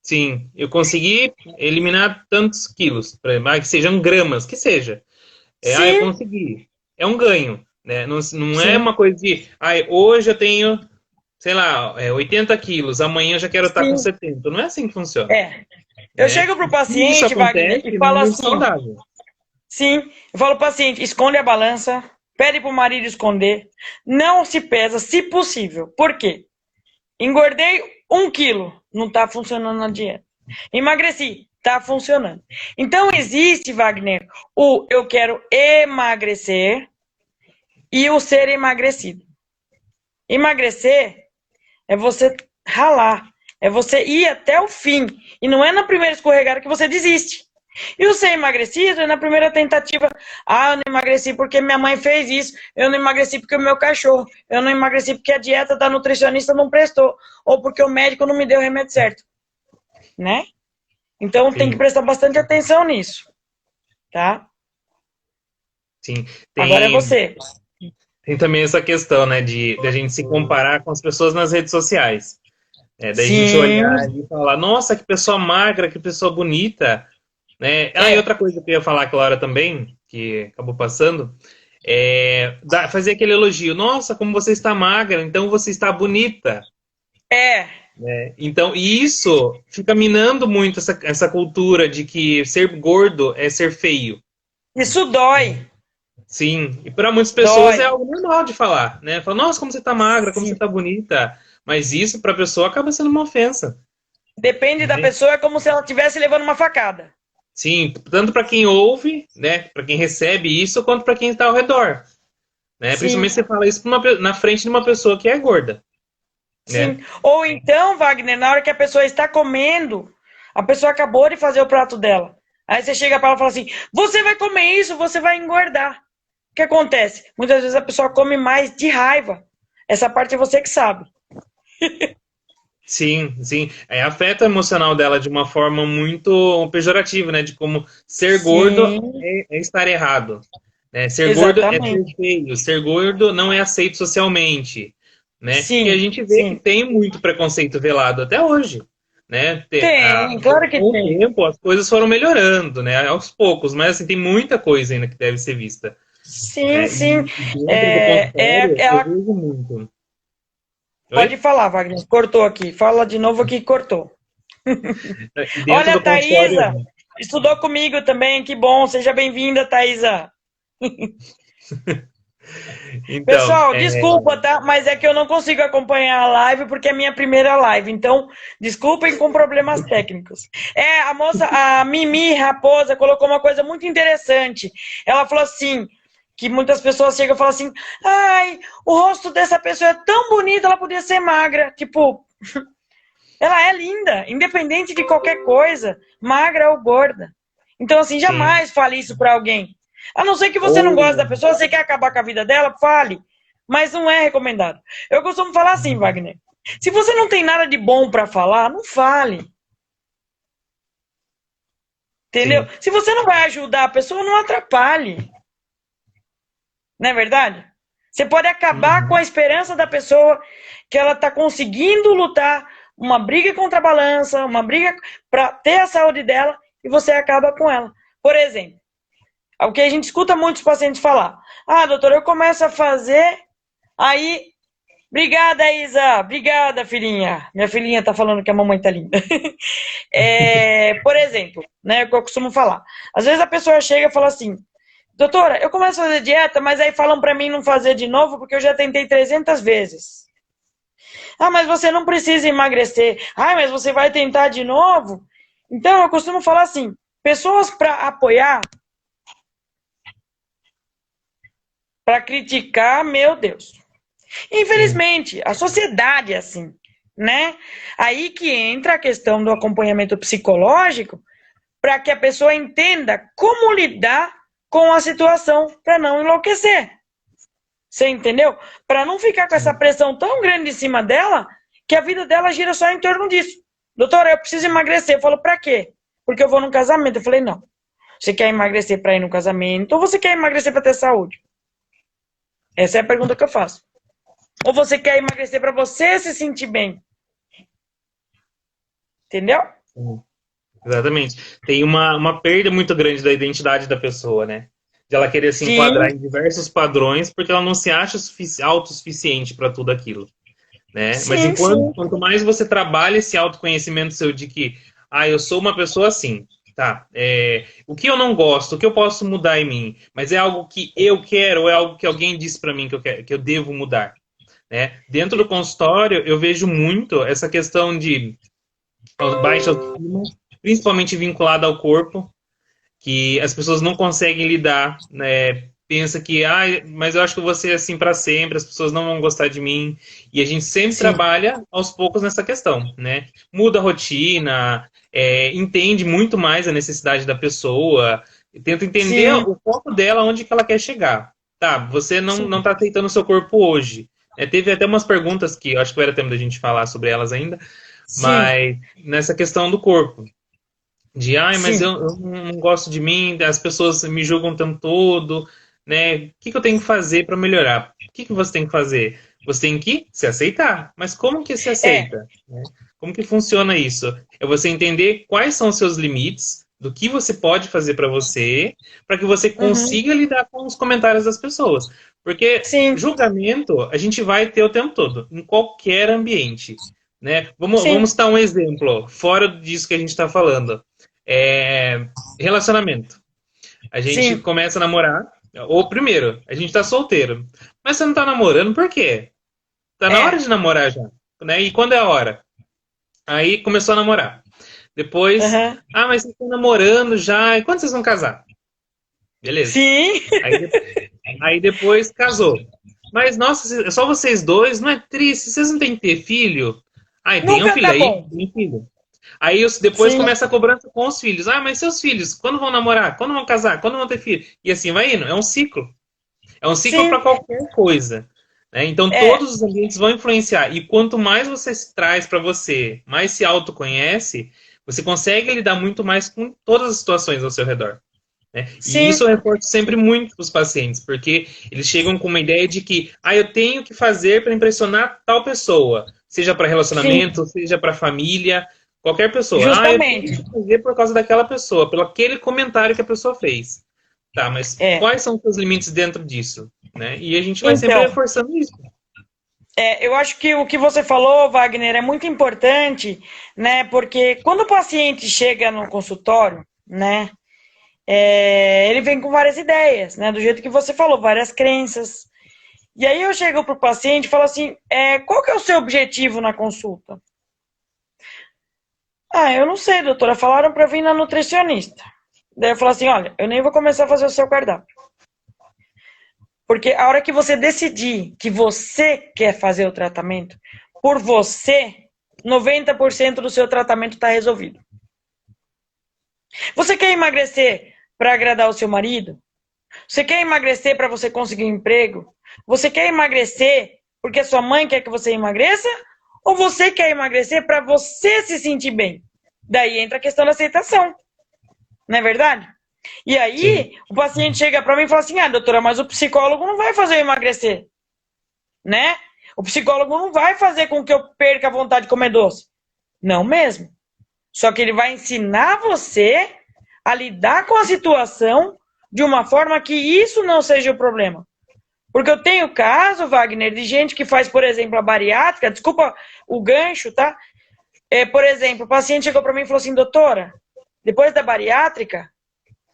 Speaker 1: sim, eu consegui eliminar tantos quilos, por exemplo, que sejam gramas, que seja. Eu
Speaker 2: Sim,
Speaker 1: consegui. É um ganho, né? Não, não é
Speaker 2: sim,
Speaker 1: uma coisa de, hoje eu tenho, sei lá, 80 quilos, amanhã eu já quero estar com
Speaker 2: sim.
Speaker 1: 70. Não é assim que funciona,
Speaker 2: É. Eu
Speaker 1: né?
Speaker 2: chego pro
Speaker 1: Se isso
Speaker 2: paciente, Wagner, e
Speaker 1: acontece, não é
Speaker 2: falo
Speaker 1: muito
Speaker 2: assim,
Speaker 1: saudável.
Speaker 2: sim, eu falo pro paciente, esconde a balança, pede pro marido esconder, não se pesa, se possível. Por quê? Engordei 1 quilo, não tá funcionando na dieta. Emagreci, tá funcionando. Então existe, Wagner, o eu quero emagrecer e o ser emagrecido. Emagrecer é você ralar, é você ir até o fim. E não é na primeira escorregada que você desiste. E o ser emagrecido é na primeira tentativa. Ah, eu não emagreci porque minha mãe fez isso. Eu não emagreci porque o meu cachorro. Eu não emagreci porque a dieta da nutricionista não prestou. Ou porque o médico não me deu o remédio certo. Né? Então tem que
Speaker 1: Sim,
Speaker 2: prestar bastante atenção nisso. Tá?
Speaker 1: sim.
Speaker 2: Agora é
Speaker 1: Tem,
Speaker 2: você.
Speaker 1: tem também essa questão, né, de a gente se comparar com as pessoas nas redes sociais. Daí a gente
Speaker 2: Sim.
Speaker 1: olhar e falar, nossa, que pessoa magra, que pessoa bonita, né? E
Speaker 2: É.
Speaker 1: outra coisa que eu ia falar aquela hora também, que acabou passando, fazer aquele elogio. Nossa, como você está magra, então você está bonita.
Speaker 2: É.
Speaker 1: Então, e isso fica minando muito essa cultura de que ser gordo é ser feio.
Speaker 2: Isso dói.
Speaker 1: Sim, e para muitas pessoas é
Speaker 2: Dói.
Speaker 1: algo normal de falar, né? Fala, nossa, como você está magra, como você
Speaker 2: Sim.
Speaker 1: está bonita. Mas isso para a pessoa acaba sendo uma ofensa,
Speaker 2: Depende da
Speaker 1: né?
Speaker 2: pessoa, é como se ela estivesse levando uma facada.
Speaker 1: Sim, tanto para quem ouve, né, para quem recebe isso, quanto para quem está ao redor, né?
Speaker 2: Sim,
Speaker 1: Principalmente você fala isso na frente de uma pessoa que é gorda,
Speaker 2: sim.
Speaker 1: né?
Speaker 2: Ou então, Wagner, na hora que a pessoa está comendo, a pessoa acabou de fazer o prato dela. Aí você chega para ela e fala assim: você vai comer isso, você vai engordar. O que acontece? Muitas vezes a pessoa come mais de raiva. Essa parte é você que sabe.
Speaker 1: Sim, sim. Afeta o emocional dela de uma forma muito pejorativa, né? De como ser gordo
Speaker 2: Sim,
Speaker 1: é estar errado, né? Ser gordo é ser
Speaker 2: exatamente.
Speaker 1: feio, ser gordo não é aceito socialmente, né? E a
Speaker 2: Sim,
Speaker 1: gente vê que
Speaker 2: sim.
Speaker 1: tem muito preconceito velado até hoje, né?
Speaker 2: Tem, claro que
Speaker 1: Com o
Speaker 2: tem.
Speaker 1: tempo as coisas foram melhorando, né? Aos poucos, mas assim, tem muita coisa ainda que deve ser vista,
Speaker 2: Sim,
Speaker 1: né?
Speaker 2: sim.
Speaker 1: E dentro do
Speaker 2: É,
Speaker 1: consultório eu
Speaker 2: ela
Speaker 1: vejo muito.
Speaker 2: pode
Speaker 1: Oi?
Speaker 2: falar, Wagner. Cortou aqui. Fala de novo aqui, cortou.
Speaker 1: E dentro
Speaker 2: Olha, a
Speaker 1: do consultório.
Speaker 2: Thaisa estudou comigo também, que bom. Seja bem-vinda, Thaisa.
Speaker 1: Então,
Speaker 2: Pessoal, desculpa, tá? Mas é que eu não consigo acompanhar a live porque é a minha primeira live. Então, desculpem com problemas técnicos. A moça, a Mimi Raposa, colocou uma coisa muito interessante. Ela falou assim, que muitas pessoas chegam e falam assim, ai, o rosto dessa pessoa é tão bonito, ela podia ser magra. Tipo, ela é linda, independente de qualquer coisa, magra ou gorda. Então, assim,
Speaker 1: sim.
Speaker 2: jamais fale isso pra alguém. A não ser que você não goste da
Speaker 1: Ou,
Speaker 2: pessoa, você quer acabar com a vida dela, fale. Mas não é recomendado. Eu costumo falar assim, Wagner. Se você não tem nada de bom pra falar, não fale. Entendeu?
Speaker 1: sim,
Speaker 2: Se você não vai ajudar a pessoa, não atrapalhe. Não é verdade? Você pode acabar com a esperança da pessoa que ela está conseguindo lutar uma briga contra a balança, uma briga para ter a saúde dela, e você acaba com ela. Por exemplo, o que a gente escuta muitos pacientes falar: ah, doutor, eu começo a fazer, aí, obrigada, Isa, obrigada, filhinha. Minha filhinha tá falando que a mamãe tá linda. Por exemplo, né, o que eu costumo falar. Às vezes a pessoa chega e fala assim: doutora, eu começo a fazer dieta, mas aí falam pra mim não fazer de novo porque eu já tentei 300 vezes. Ah, mas você não precisa emagrecer. Ah, mas você vai tentar de novo? Então, eu costumo falar assim, pessoas para apoiar, para criticar, meu Deus.
Speaker 1: Sim.
Speaker 2: Infelizmente, a sociedade é assim, né? Aí que entra a questão do acompanhamento psicológico, para que a pessoa entenda como lidar com a situação para não enlouquecer. Você entendeu? Para não ficar com essa
Speaker 1: Sim.
Speaker 2: pressão tão grande em cima dela, que a vida dela gira só em torno disso. Doutora, eu preciso emagrecer. Eu falo, para quê? Porque eu vou num casamento. Eu falei, não. Você quer emagrecer para ir no casamento ou você quer emagrecer para ter saúde? Essa é a pergunta que eu faço. Ou você quer emagrecer para você se sentir bem? Entendeu?
Speaker 1: Sim. Exatamente. Tem uma perda muito grande da identidade da pessoa, né? De ela querer se enquadrar
Speaker 2: Sim,
Speaker 1: em diversos padrões porque ela não se acha autossuficiente para tudo aquilo, né? Mas
Speaker 2: sim, sim.
Speaker 1: quanto mais você trabalha esse autoconhecimento seu de que, eu sou uma pessoa assim, tá? O que eu não gosto, o que eu posso mudar em mim, mas é algo que eu quero, ou é algo que alguém disse para mim que eu devo mudar, né? Dentro do consultório, eu vejo muito essa questão de baixa autoestima, principalmente vinculada ao corpo, que as pessoas não conseguem lidar, né? Pensa que, mas eu acho que eu vou ser assim para sempre, as pessoas não vão gostar de mim. E a gente sempre
Speaker 2: Sim,
Speaker 1: trabalha aos poucos nessa questão, né? Muda a rotina, entende muito mais a necessidade da pessoa, tenta entender
Speaker 2: sim,
Speaker 1: o foco dela, onde que ela quer chegar. Tá, você não
Speaker 2: sim,
Speaker 1: tá aceitando o seu corpo hoje. Teve até umas perguntas que eu acho que vai era tempo da gente falar sobre elas ainda,
Speaker 2: sim,
Speaker 1: mas nessa questão do corpo. De, mas
Speaker 2: sim,
Speaker 1: eu não gosto de mim, as pessoas me julgam o tempo todo, né? O que eu tenho que fazer para melhorar? O que você tem que fazer? Você tem que se aceitar. Mas como que se
Speaker 2: é,
Speaker 1: aceita? Né? Como que funciona isso? É você entender quais são os seus limites, do que você pode fazer para que você
Speaker 2: uhum,
Speaker 1: consiga lidar com os comentários das pessoas. Porque
Speaker 2: sim,
Speaker 1: julgamento a gente vai ter o tempo todo, em qualquer ambiente. Né? Vamos
Speaker 2: sim,
Speaker 1: citar um exemplo, fora disso que a gente está falando. Relacionamento. A gente
Speaker 2: sim,
Speaker 1: começa a namorar, ou primeiro, a gente tá solteiro. Mas você não tá namorando por quê? Tá na hora
Speaker 2: é,
Speaker 1: de namorar já, né? E quando é a hora? Aí começou a namorar. Depois,
Speaker 2: uhum,
Speaker 1: mas vocês estão namorando já, e quando vocês vão casar? Beleza.
Speaker 2: sim,
Speaker 1: Aí, aí depois casou. Mas, nossa, é só vocês dois, não é triste? Vocês não têm que ter filho? Ai, tem um
Speaker 2: nunca
Speaker 1: filho
Speaker 2: tá
Speaker 1: aí?
Speaker 2: bom.
Speaker 1: Tem filho. Aí depois
Speaker 2: Sim,
Speaker 1: começa a cobrança com os filhos. Mas seus filhos, quando vão namorar? Quando vão casar? Quando vão ter filho? E assim vai indo. É um ciclo. É um ciclo para
Speaker 2: sim,
Speaker 1: qualquer coisa. Né? Então
Speaker 2: é,
Speaker 1: todos os ambientes vão influenciar. E quanto mais você se traz para você, mais se autoconhece, você consegue lidar muito mais com todas as situações ao seu redor. Né? E isso
Speaker 2: sim,
Speaker 1: eu reforço sempre muito para os pacientes, porque eles chegam com uma ideia de que eu tenho que fazer para impressionar tal pessoa, seja para
Speaker 2: sim,
Speaker 1: relacionamento, seja para família, qualquer pessoa. Eu tenho
Speaker 2: justamente,
Speaker 1: que fazer por causa daquela pessoa, pelo aquele comentário que a pessoa fez. Tá, mas
Speaker 2: é.
Speaker 1: quais são os seus limites dentro disso? Né? E a gente vai sempre
Speaker 2: Então,
Speaker 1: reforçando isso.
Speaker 2: eu acho que o que você falou, Wagner, é muito importante, né? Porque quando o paciente chega no consultório, né, ele vem com várias ideias, né? Do jeito que você falou, várias crenças. E aí eu chego pro paciente e falo assim, qual que é o seu objetivo na consulta? Ah, eu não sei, doutora, falaram para eu vir na nutricionista. Daí eu falo assim, olha, eu nem vou começar a fazer o seu cardápio. Porque a hora que você decidir que você quer fazer o tratamento, por você, 90% do seu tratamento está resolvido. Você quer emagrecer para agradar o seu marido? Você quer emagrecer para você conseguir um emprego? Você quer emagrecer porque a sua mãe quer que você emagreça? Ou você quer emagrecer para você se sentir bem? Daí entra a questão da aceitação, não é verdade? E
Speaker 1: Sim,
Speaker 2: aí, o paciente chega para mim e fala assim: doutora, mas o psicólogo não vai fazer eu emagrecer. né? O psicólogo não vai fazer com que eu perca a vontade de comer doce. Não mesmo. Só que ele vai ensinar você a lidar com a situação de uma forma que isso não seja o problema. Porque eu tenho caso, Wagner, de gente que faz, por exemplo, a bariátrica, desculpa o gancho, tá? Por exemplo, o paciente chegou para mim e falou assim, doutora, depois da bariátrica,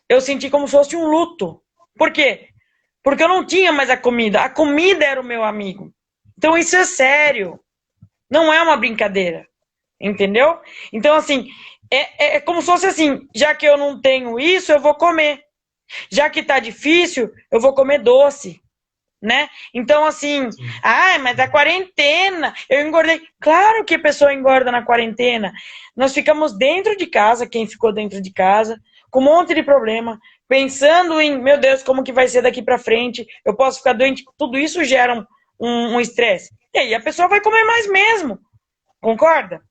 Speaker 2: eu senti como se fosse um luto. Por quê? Porque eu não tinha mais a comida era o meu amigo. Então isso é sério, não é uma brincadeira, entendeu? Então assim, é como se fosse assim, já que eu não tenho isso, eu vou comer. Já que tá difícil, eu vou comer doce, né? Então assim, mas a quarentena, eu engordei. Claro que a pessoa engorda na quarentena. Nós ficamos dentro de casa, quem ficou dentro de casa, com um monte de problema, pensando em, meu Deus, como que vai ser daqui para frente, eu posso ficar doente, tudo isso gera um estresse. E aí a pessoa vai comer mais mesmo, concorda?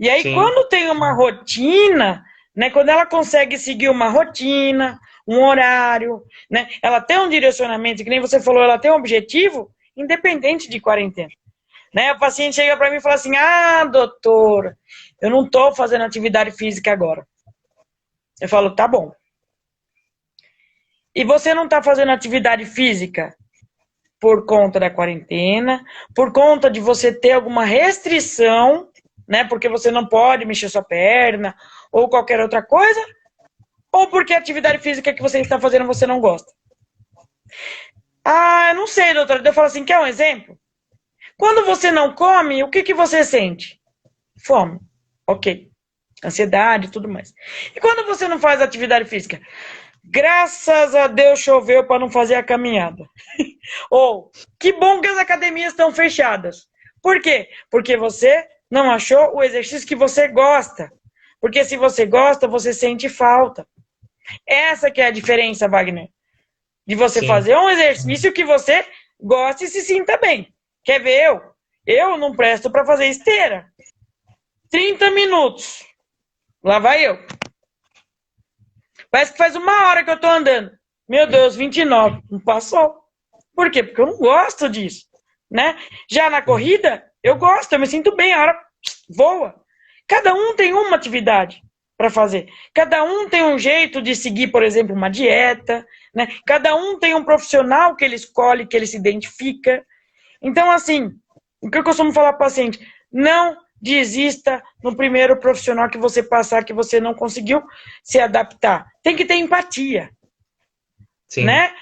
Speaker 2: E aí
Speaker 1: Sim.
Speaker 2: quando tem uma rotina, né, quando ela consegue seguir uma rotina, um horário, né, ela tem um direcionamento, que nem você falou, ela tem um objetivo, independente de quarentena. Né, o paciente chega para mim e fala assim, doutor, eu não estou fazendo atividade física agora. Eu falo, tá bom. E você não está fazendo atividade física por conta da quarentena, por conta de você ter alguma restrição, né? Porque você não pode mexer sua perna ou qualquer outra coisa, ou porque a atividade física que você está fazendo você não gosta. Eu não sei, doutora. Eu falo assim, quer um exemplo? Quando você não come, o que você sente? Fome. Ok. Ansiedade e tudo mais. E quando você não faz atividade física? Graças a Deus choveu para não fazer a caminhada. Ou, que bom que as academias estão fechadas. Por quê? Porque você não achou o exercício que você gosta. Porque se você gosta, você sente falta. Essa que é a diferença, Wagner. De você fazer um exercício que você gosta e se sinta bem. Quer ver eu? Eu não presto para fazer esteira. 30 minutos. Lá vai eu. Parece que faz 1 hora que eu tô andando. Meu Deus, 29. Não passou. Por quê? Porque eu não gosto disso, né? Já na corrida, eu gosto, eu me sinto bem, a hora voa. Cada um tem uma atividade para fazer. Cada um tem um jeito de seguir, por exemplo, uma dieta, né? Cada um tem um profissional que ele escolhe, que ele se identifica. Então, assim, o que eu costumo falar para o paciente, não desista no primeiro profissional que você passar, que você não conseguiu se adaptar. Tem que ter empatia. Sim. Né?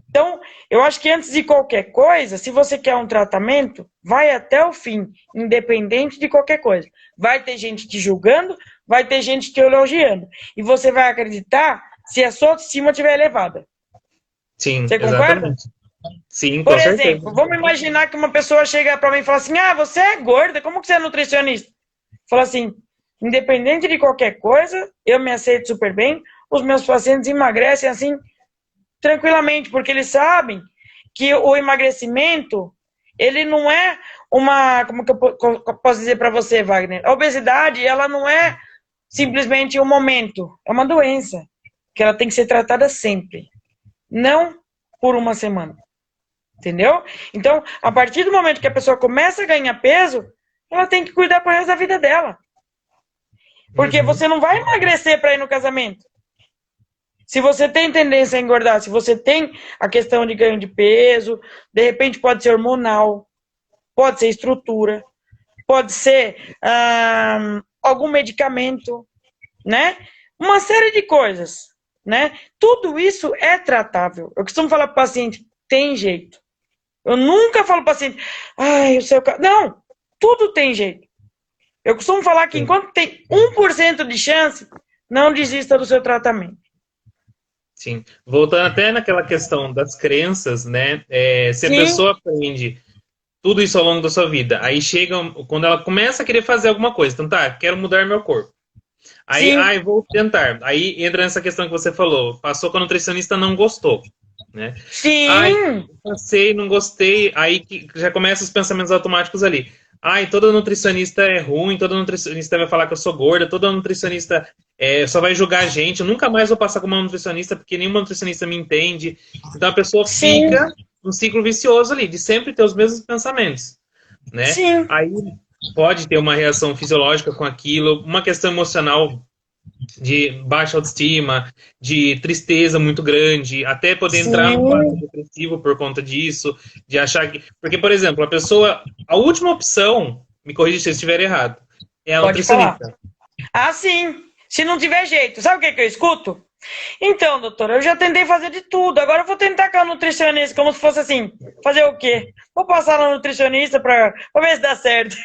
Speaker 2: Então, eu acho que antes de qualquer coisa, se você quer um tratamento, vai até o fim, independente de qualquer coisa. Vai ter gente te julgando, vai ter gente te elogiando. E você vai acreditar se a sua autoestima estiver elevada.
Speaker 1: Sim,
Speaker 2: você concorda?
Speaker 1: Exatamente. Sim,
Speaker 2: Por
Speaker 1: com
Speaker 2: exemplo,
Speaker 1: certeza.
Speaker 2: Vamos imaginar que uma pessoa chega para mim e fala assim, você é gorda, como que você é nutricionista? Fala assim, independente de qualquer coisa, eu me aceito super bem, os meus pacientes emagrecem assim, tranquilamente, porque eles sabem que o emagrecimento, ele não é como que eu posso dizer para você, Wagner? A obesidade, ela não é simplesmente um momento, é uma doença, que ela tem que ser tratada sempre, não por uma semana. Entendeu? Então, a partir do momento que a pessoa começa a ganhar peso, ela tem que cuidar pro resto da vida dela. Porque você não vai emagrecer para ir no casamento. Se você tem tendência a engordar, se você tem a questão de ganho de peso, de repente pode ser hormonal, pode ser estrutura, pode ser algum medicamento, né? Uma série de coisas, né? Tudo isso é tratável. Eu costumo falar para o paciente, tem jeito. Eu nunca falo para o paciente, o seu... Não, tudo tem jeito. Eu costumo falar que enquanto tem 1% de chance, não desista do seu tratamento.
Speaker 1: Sim. Voltando até naquela questão das crenças, né? Se a pessoa aprende tudo isso ao longo da sua vida, aí chega, quando ela começa a querer fazer alguma coisa, então quero mudar meu corpo. Aí, vou tentar. Aí entra nessa questão que você falou, passou com a nutricionista, não gostou. Né?
Speaker 2: Sim.
Speaker 1: Passei, não gostei, aí que já começam os pensamentos automáticos ali. Toda nutricionista é ruim, toda nutricionista vai falar que eu sou gorda, toda nutricionista só vai julgar a gente, eu nunca mais vou passar com uma nutricionista porque nenhuma nutricionista me entende. Então a pessoa fica um ciclo vicioso ali, de sempre ter os mesmos pensamentos, né?
Speaker 2: Sim.
Speaker 1: Aí pode ter uma reação fisiológica com aquilo, uma questão emocional de baixa autoestima, de tristeza muito grande, até poder entrar num quadro
Speaker 2: Sim.
Speaker 1: depressivo por conta disso, de achar que... Porque, por exemplo, a pessoa... A última opção, me corrija se eu estiver errado, é a
Speaker 2: Pode falar.
Speaker 1: nutricionista.
Speaker 2: Ah, sim. Se não tiver jeito. Sabe o que eu escuto? Então, doutora, eu já tentei fazer de tudo. Agora eu vou tentar com a nutricionista, como se fosse assim. Fazer o quê? Vou passar na nutricionista pra ver se dá certo.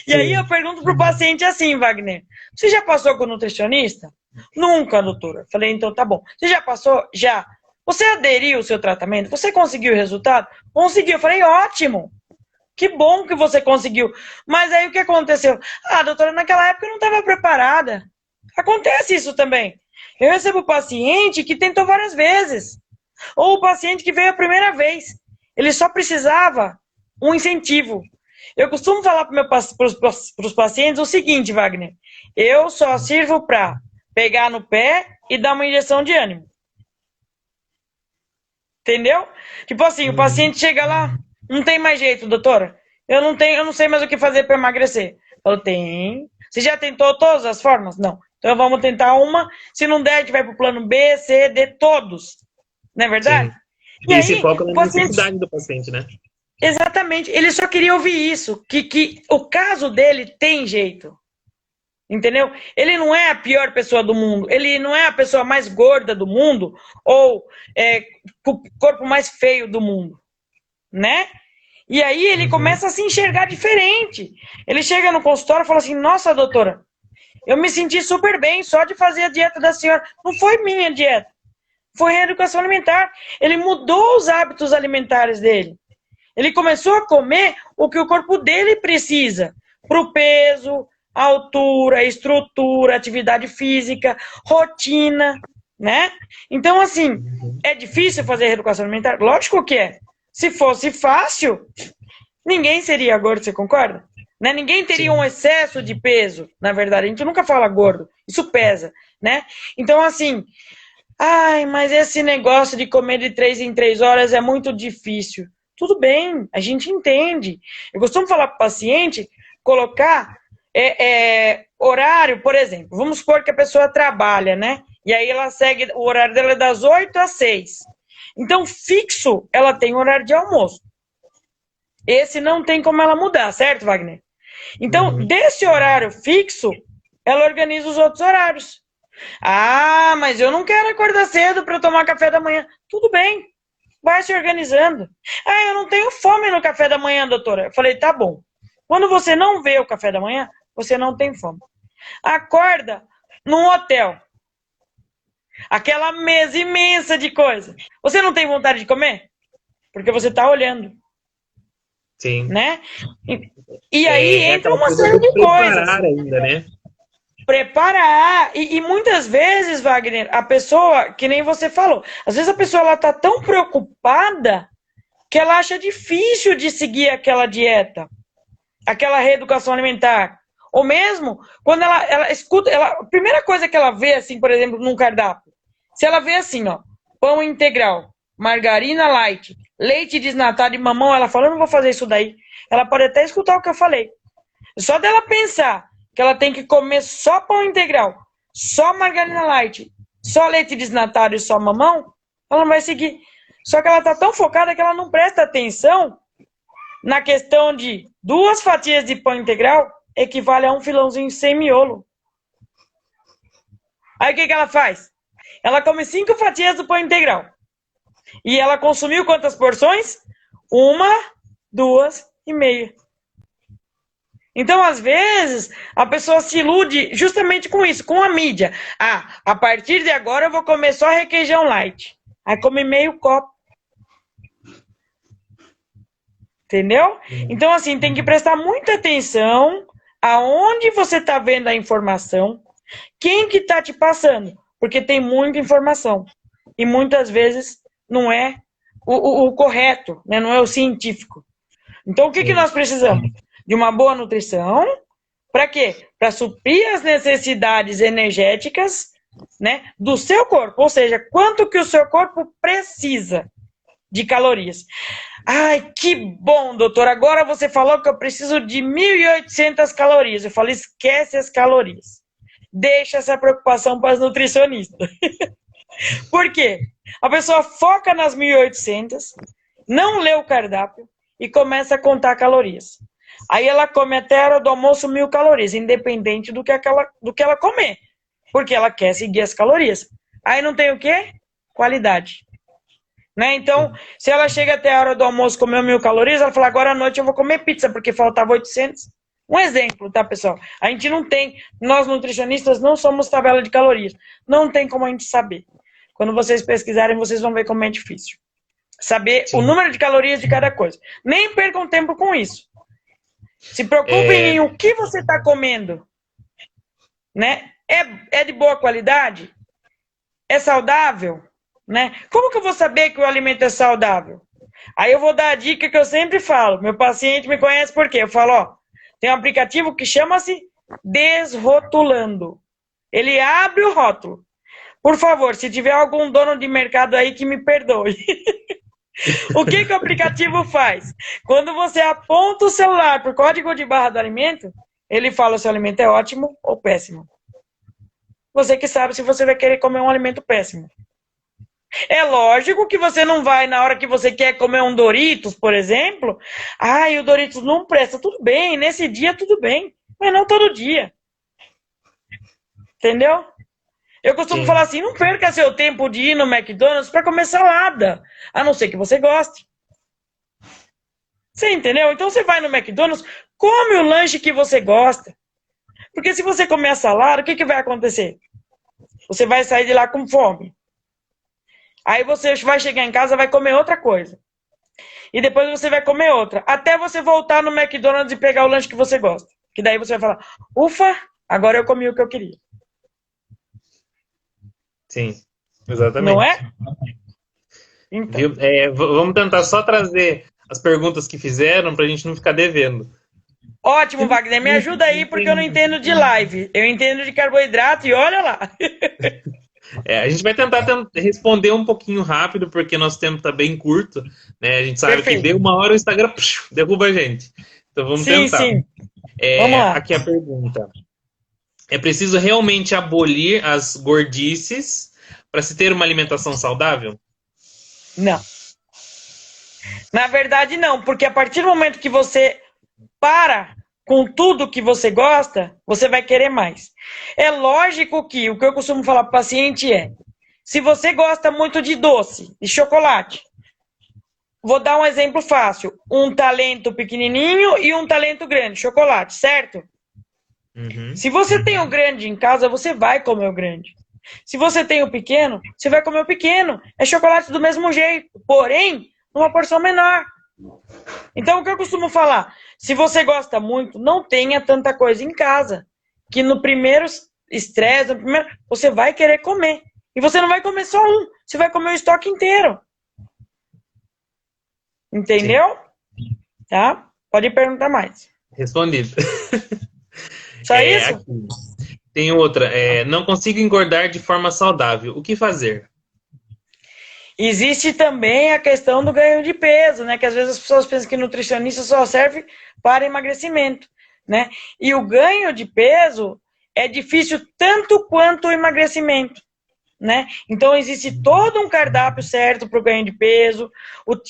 Speaker 2: E aí eu pergunto pro paciente assim, Wagner. Você já passou com o nutricionista? Nunca, doutora. Falei, então tá bom. Você já passou? Já. Você aderiu ao seu tratamento? Você conseguiu o resultado? Conseguiu. Eu falei, ótimo. Que bom que você conseguiu. Mas aí o que aconteceu? Ah, doutora, naquela época eu não estava preparada. Acontece isso também. Eu recebo paciente que tentou várias vezes. Ou o paciente que veio a primeira vez. Ele só precisava um incentivo. Eu costumo falar para os pacientes o seguinte, Wagner. Eu só sirvo para pegar no pé e dar uma injeção de ânimo. Entendeu? Tipo assim, o paciente chega lá, não tem mais jeito, doutora. Eu não sei mais o que fazer para emagrecer. Eu tenho. Você já tentou todas as formas? Não. Então vamos tentar uma. Se não der, a gente vai pro plano B, C, D, todos. Não é verdade?
Speaker 1: Sim.
Speaker 2: E
Speaker 1: E se
Speaker 2: aí,
Speaker 1: foca
Speaker 2: o
Speaker 1: na
Speaker 2: paciente.
Speaker 1: necessidade do paciente, né?
Speaker 2: Exatamente. Ele só queria ouvir isso. Que o caso dele tem jeito. Entendeu? Ele não é a pior pessoa do mundo. Ele não é a pessoa mais gorda do mundo ou com o corpo mais feio do mundo. Né? E aí ele começa a se enxergar diferente. Ele chega no consultório e fala assim, nossa, doutora, eu me senti super bem só de fazer a dieta da senhora. Não foi minha dieta, foi reeducação alimentar. Ele mudou os hábitos alimentares dele. Ele começou a comer o que o corpo dele precisa. Para o peso, altura, estrutura, atividade física, rotina, né? Então, assim, é difícil fazer reeducação alimentar? Lógico que é. Se fosse fácil, ninguém seria gordo, você concorda? Né? Ninguém teria um excesso de peso, na verdade. A gente nunca fala gordo, isso pesa, né? Então, assim, ai, mas esse negócio de comer de 3 em 3 horas é muito difícil. Tudo bem, a gente entende. Eu costumo falar para o paciente, colocar horário, por exemplo. Vamos supor que a pessoa trabalha, né? E aí ela segue, o horário dela é das 8 às 6. Então, fixo, ela tem horário de almoço. Esse não tem como ela mudar, certo, Wagner? Então, desse horário fixo, ela organiza os outros horários. Ah, mas eu não quero acordar cedo para tomar café da manhã. Tudo bem, vai se organizando. Ah, eu não tenho fome no café da manhã, doutora. Eu falei, tá bom. Quando você não vê o café da manhã, você não tem fome. Acorda num hotel. Aquela mesa imensa de coisa. Você não tem vontade de comer? Porque você está olhando.
Speaker 1: Sim.
Speaker 2: Né? E aí entra uma
Speaker 1: coisa
Speaker 2: série de coisas.
Speaker 1: Preparar ainda, né?
Speaker 2: Preparar. E muitas vezes, Wagner, a pessoa, que nem você falou, às vezes a pessoa ela tá tão preocupada que ela acha difícil de seguir aquela dieta, aquela reeducação alimentar. Ou mesmo, quando ela escuta, a primeira coisa que ela vê, assim, por exemplo, num cardápio, se ela vê assim, ó, pão integral, margarina light, leite desnatado e mamão, ela fala, eu não vou fazer isso daí. Ela pode até escutar o que eu falei. Só dela pensar que ela tem que comer só pão integral, só margarina light, só leite desnatado e só mamão, ela não vai seguir. Só que ela tá tão focada que ela não presta atenção na questão de 2 fatias de pão integral equivale a um filãozinho sem miolo. Aí o que ela faz? Ela come 5 fatias do pão integral. E ela consumiu quantas porções? 1, 2 e meia. Então, às vezes, a pessoa se ilude justamente com isso, com a mídia. Ah, a partir de agora eu vou comer só requeijão light. Aí come meio copo. Entendeu? Então, assim, tem que prestar muita atenção aonde você está vendo a informação, quem que está te passando, porque tem muita informação. E muitas vezes não é o correto, né? Não é o científico. Então, o que nós precisamos? De uma boa nutrição. Para quê? Para suprir as necessidades energéticas, né, do seu corpo. Ou seja, quanto que o seu corpo precisa. de calorias. Ai, que bom, doutor. Agora você falou que eu preciso de 1.800 calorias. Eu falei, esquece as calorias. Deixa essa preocupação para as nutricionistas. Por quê? A pessoa foca nas 1.800, não lê o cardápio e começa a contar calorias. Aí ela come até a hora do almoço 1.000 calorias, independente do que ela comer. Porque ela quer seguir as calorias. Aí não tem o quê? Qualidade. Né? Então, se ela chega até a hora do almoço e comeu 1.000 calorias, ela fala, agora à noite eu vou comer pizza, porque faltava 800. Um exemplo, tá, pessoal? A gente não tem, nós nutricionistas não somos tabela de calorias. Não tem como a gente saber. Quando vocês pesquisarem, vocês vão ver como é difícil. Saber o número de calorias de cada coisa. Nem percam tempo com isso. Se preocupem em o que você está comendo. Né? É de boa qualidade? É saudável? Né? Como que eu vou saber que o alimento é saudável? Aí eu vou dar a dica que eu sempre falo. Meu paciente me conhece por quê? Eu falo, ó, tem um aplicativo que chama-se Desrotulando. Ele abre o rótulo. Por favor, se tiver algum dono de mercado aí que me perdoe. O que o aplicativo faz? Quando você aponta o celular para o código de barra do alimento, ele fala se o alimento é ótimo ou péssimo. Você que sabe se você vai querer comer um alimento péssimo. É lógico que você não vai, na hora que você quer comer um Doritos, por exemplo, o Doritos não presta, tudo bem, nesse dia tudo bem, mas não todo dia. Entendeu? Eu costumo falar assim, não perca seu tempo de ir no McDonald's para comer salada, a não ser que você goste. Você entendeu? Então você vai no McDonald's, come o lanche que você gosta. Porque se você comer a salada, o que vai acontecer? Você vai sair de lá com fome. Aí você vai chegar em casa e vai comer outra coisa. E depois você vai comer outra. Até você voltar no McDonald's e pegar o lanche que você gosta. Que daí você vai falar, ufa, agora eu comi o que eu queria.
Speaker 1: Sim, exatamente.
Speaker 2: Não é? Então.
Speaker 1: Vamos tentar só trazer as perguntas que fizeram para a gente não ficar devendo.
Speaker 2: Ótimo, Wagner. Me ajuda aí, porque eu não entendo de live. Eu entendo de carboidrato e olha lá.
Speaker 1: A gente vai tentar responder um pouquinho rápido, porque nosso tempo está bem curto. Né? A gente sabe que deu uma hora o Instagram derruba a gente. Então vamos tentar.
Speaker 2: Sim. Vamos lá.
Speaker 1: Aqui a pergunta. É preciso realmente abolir as gordices para se ter uma alimentação saudável?
Speaker 2: Não. Na verdade, não. Porque a partir do momento que você para com tudo que você gosta, você vai querer mais. É lógico que o que eu costumo falar para o paciente é, se você gosta muito de doce, de chocolate, vou dar um exemplo fácil, um talento pequenininho e um talento grande, chocolate, certo?
Speaker 1: Uhum.
Speaker 2: Se você tem o grande em casa, você vai comer o grande. Se você tem o pequeno, você vai comer o pequeno. É chocolate do mesmo jeito, porém, numa porção menor. Então, o que eu costumo falar? Se você gosta muito, não tenha tanta coisa em casa. Que no primeiro estresse, você vai querer comer. E você não vai comer só um, você vai comer o estoque inteiro. Entendeu?
Speaker 1: Sim.
Speaker 2: Tá? Pode perguntar mais.
Speaker 1: Respondido.
Speaker 2: Só isso?
Speaker 1: Aqui. Tem outra. Não consigo engordar de forma saudável. O que fazer?
Speaker 2: Existe também a questão do ganho de peso, né? Que às vezes as pessoas pensam que nutricionista só serve para emagrecimento, né? E o ganho de peso é difícil tanto quanto o emagrecimento, né? Então existe todo um cardápio certo para o ganho de peso,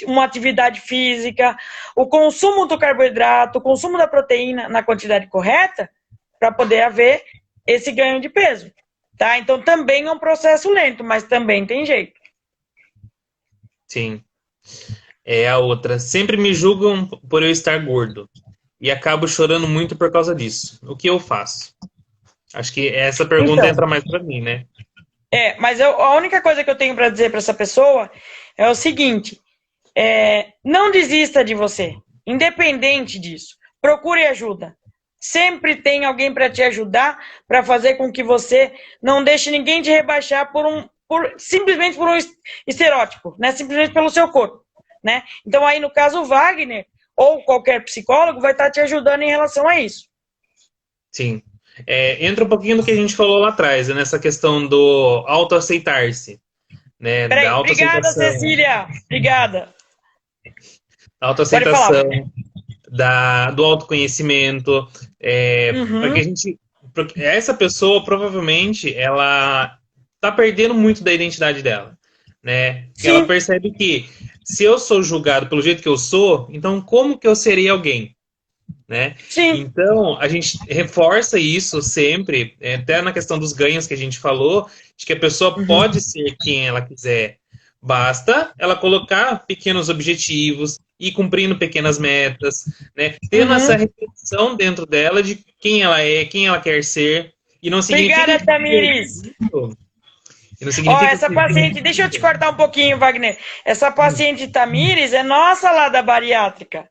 Speaker 2: uma atividade física, o consumo do carboidrato, o consumo da proteína na quantidade correta para poder haver esse ganho de peso, tá? Então também é um processo lento, mas também tem jeito.
Speaker 1: Sim. A outra. Sempre me julgam por eu estar gordo. E acabo chorando muito por causa disso. O que eu faço? Acho que essa pergunta entra mais para mim, né?
Speaker 2: Mas a única coisa que eu tenho para dizer para essa pessoa é o seguinte. Não desista de você. Independente disso. Procure ajuda. Sempre tem alguém para te ajudar, para fazer com que você não deixe ninguém te rebaixar simplesmente por um estereótipo, né? Simplesmente pelo seu corpo, né? Então aí no caso o Wagner ou qualquer psicólogo vai estar te ajudando em relação a isso.
Speaker 1: Sim. Entra um pouquinho do que a gente falou lá atrás, nessa questão do autoaceitar-se. né? Da
Speaker 2: Peraí, obrigada,
Speaker 1: autoaceitação,
Speaker 2: Cecília. Obrigada.
Speaker 1: da
Speaker 2: Pode falar, Wagner.
Speaker 1: autoaceitação, do autoconhecimento, para que a
Speaker 2: Uhum.
Speaker 1: gente, porque essa pessoa provavelmente ela tá perdendo muito da identidade dela, né? Porque ela
Speaker 2: Sim,
Speaker 1: percebe que se eu sou julgado pelo jeito que eu sou, então como que eu serei alguém? Né?
Speaker 2: sim.
Speaker 1: Então, a gente reforça isso sempre, até na questão dos ganhos que a gente falou, de que a pessoa
Speaker 2: Uhum.
Speaker 1: pode ser quem ela quiser. Basta ela colocar pequenos objetivos, ir cumprindo pequenas metas, né? Tendo essa
Speaker 2: Uhum.
Speaker 1: reflexão dentro dela de quem ela é, quem ela quer ser, e não significa
Speaker 2: Obrigada,
Speaker 1: que
Speaker 2: Tamires.
Speaker 1: e não
Speaker 2: Ó,
Speaker 1: significa
Speaker 2: essa
Speaker 1: que
Speaker 2: paciente, deixa eu te cortar um pouquinho, Wagner. Essa paciente Tamires é nossa lá da bariátrica.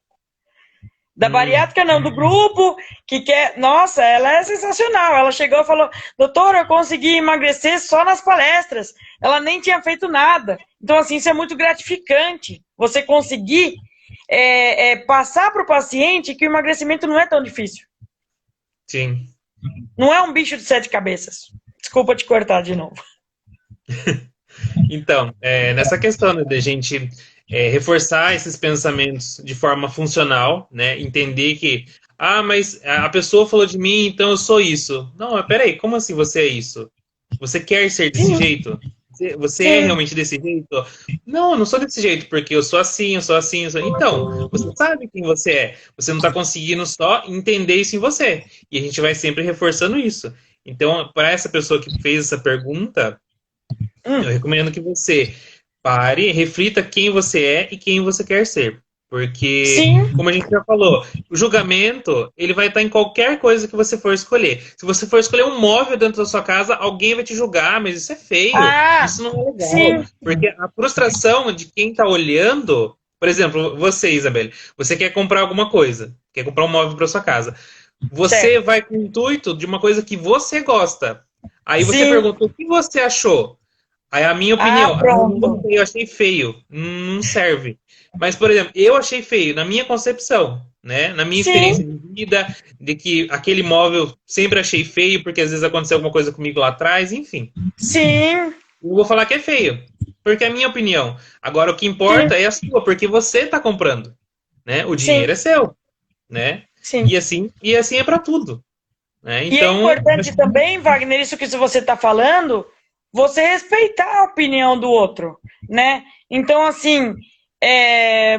Speaker 2: Da
Speaker 1: hum,
Speaker 2: bariátrica não, do grupo que quer. Nossa, ela é sensacional. Ela chegou e falou: doutora, eu consegui emagrecer só nas palestras. Ela nem tinha feito nada. Então, assim, isso é muito gratificante. Você conseguir passar para o paciente que o emagrecimento não é tão difícil.
Speaker 1: sim.
Speaker 2: Não é um bicho de sete cabeças. Desculpa te cortar de novo.
Speaker 1: Então, nessa questão, né, de gente reforçar esses pensamentos de forma funcional, né? Entender que, mas a pessoa falou de mim, então eu sou isso. Não, mas peraí, como assim você é isso? Você quer ser desse
Speaker 2: Sim,
Speaker 1: jeito? Você é
Speaker 2: sim,
Speaker 1: realmente desse jeito? Não, eu não sou desse jeito, porque eu sou assim, eu sou assim, eu sou... Então, você sabe quem você é. Você não está conseguindo só entender isso em você. E a gente vai sempre reforçando isso. Então, para essa pessoa que fez essa pergunta, eu
Speaker 2: hum,
Speaker 1: recomendo que você pare, reflita quem você é e quem você quer ser. Porque,
Speaker 2: sim.
Speaker 1: como a gente já falou, o julgamento, ele vai estar em qualquer coisa que você for escolher. Se você for escolher um móvel dentro da sua casa, alguém vai te julgar, mas isso é feio,
Speaker 2: Ah,
Speaker 1: isso não é legal.
Speaker 2: sim,
Speaker 1: Porque a frustração de quem está olhando, por exemplo, você, Isabelle, você quer comprar alguma coisa, quer comprar um móvel para sua casa. Você
Speaker 2: certo.
Speaker 1: vai com o intuito de uma coisa que você gosta. Aí você
Speaker 2: Sim.
Speaker 1: pergunta, o que você achou? Aí a minha
Speaker 2: Ah,
Speaker 1: opinião, eu não
Speaker 2: pronto.
Speaker 1: gostei, eu achei feio, não serve. Mas, por exemplo, eu achei feio na minha concepção, né? Na minha experiência
Speaker 2: Sim,
Speaker 1: de vida, de que aquele móvel sempre achei feio, porque às vezes aconteceu alguma coisa comigo lá atrás, enfim.
Speaker 2: sim,
Speaker 1: Eu vou falar que é feio, porque é a minha opinião. Agora, o que
Speaker 2: sim,
Speaker 1: importa é a sua, porque você está comprando, né? O dinheiro
Speaker 2: sim,
Speaker 1: é seu, né?
Speaker 2: sim.
Speaker 1: E assim é para tudo, né?
Speaker 2: E é
Speaker 1: Então,
Speaker 2: importante também, Wagner, isso que você está falando, você respeitar a opinião do outro, né? Então, assim,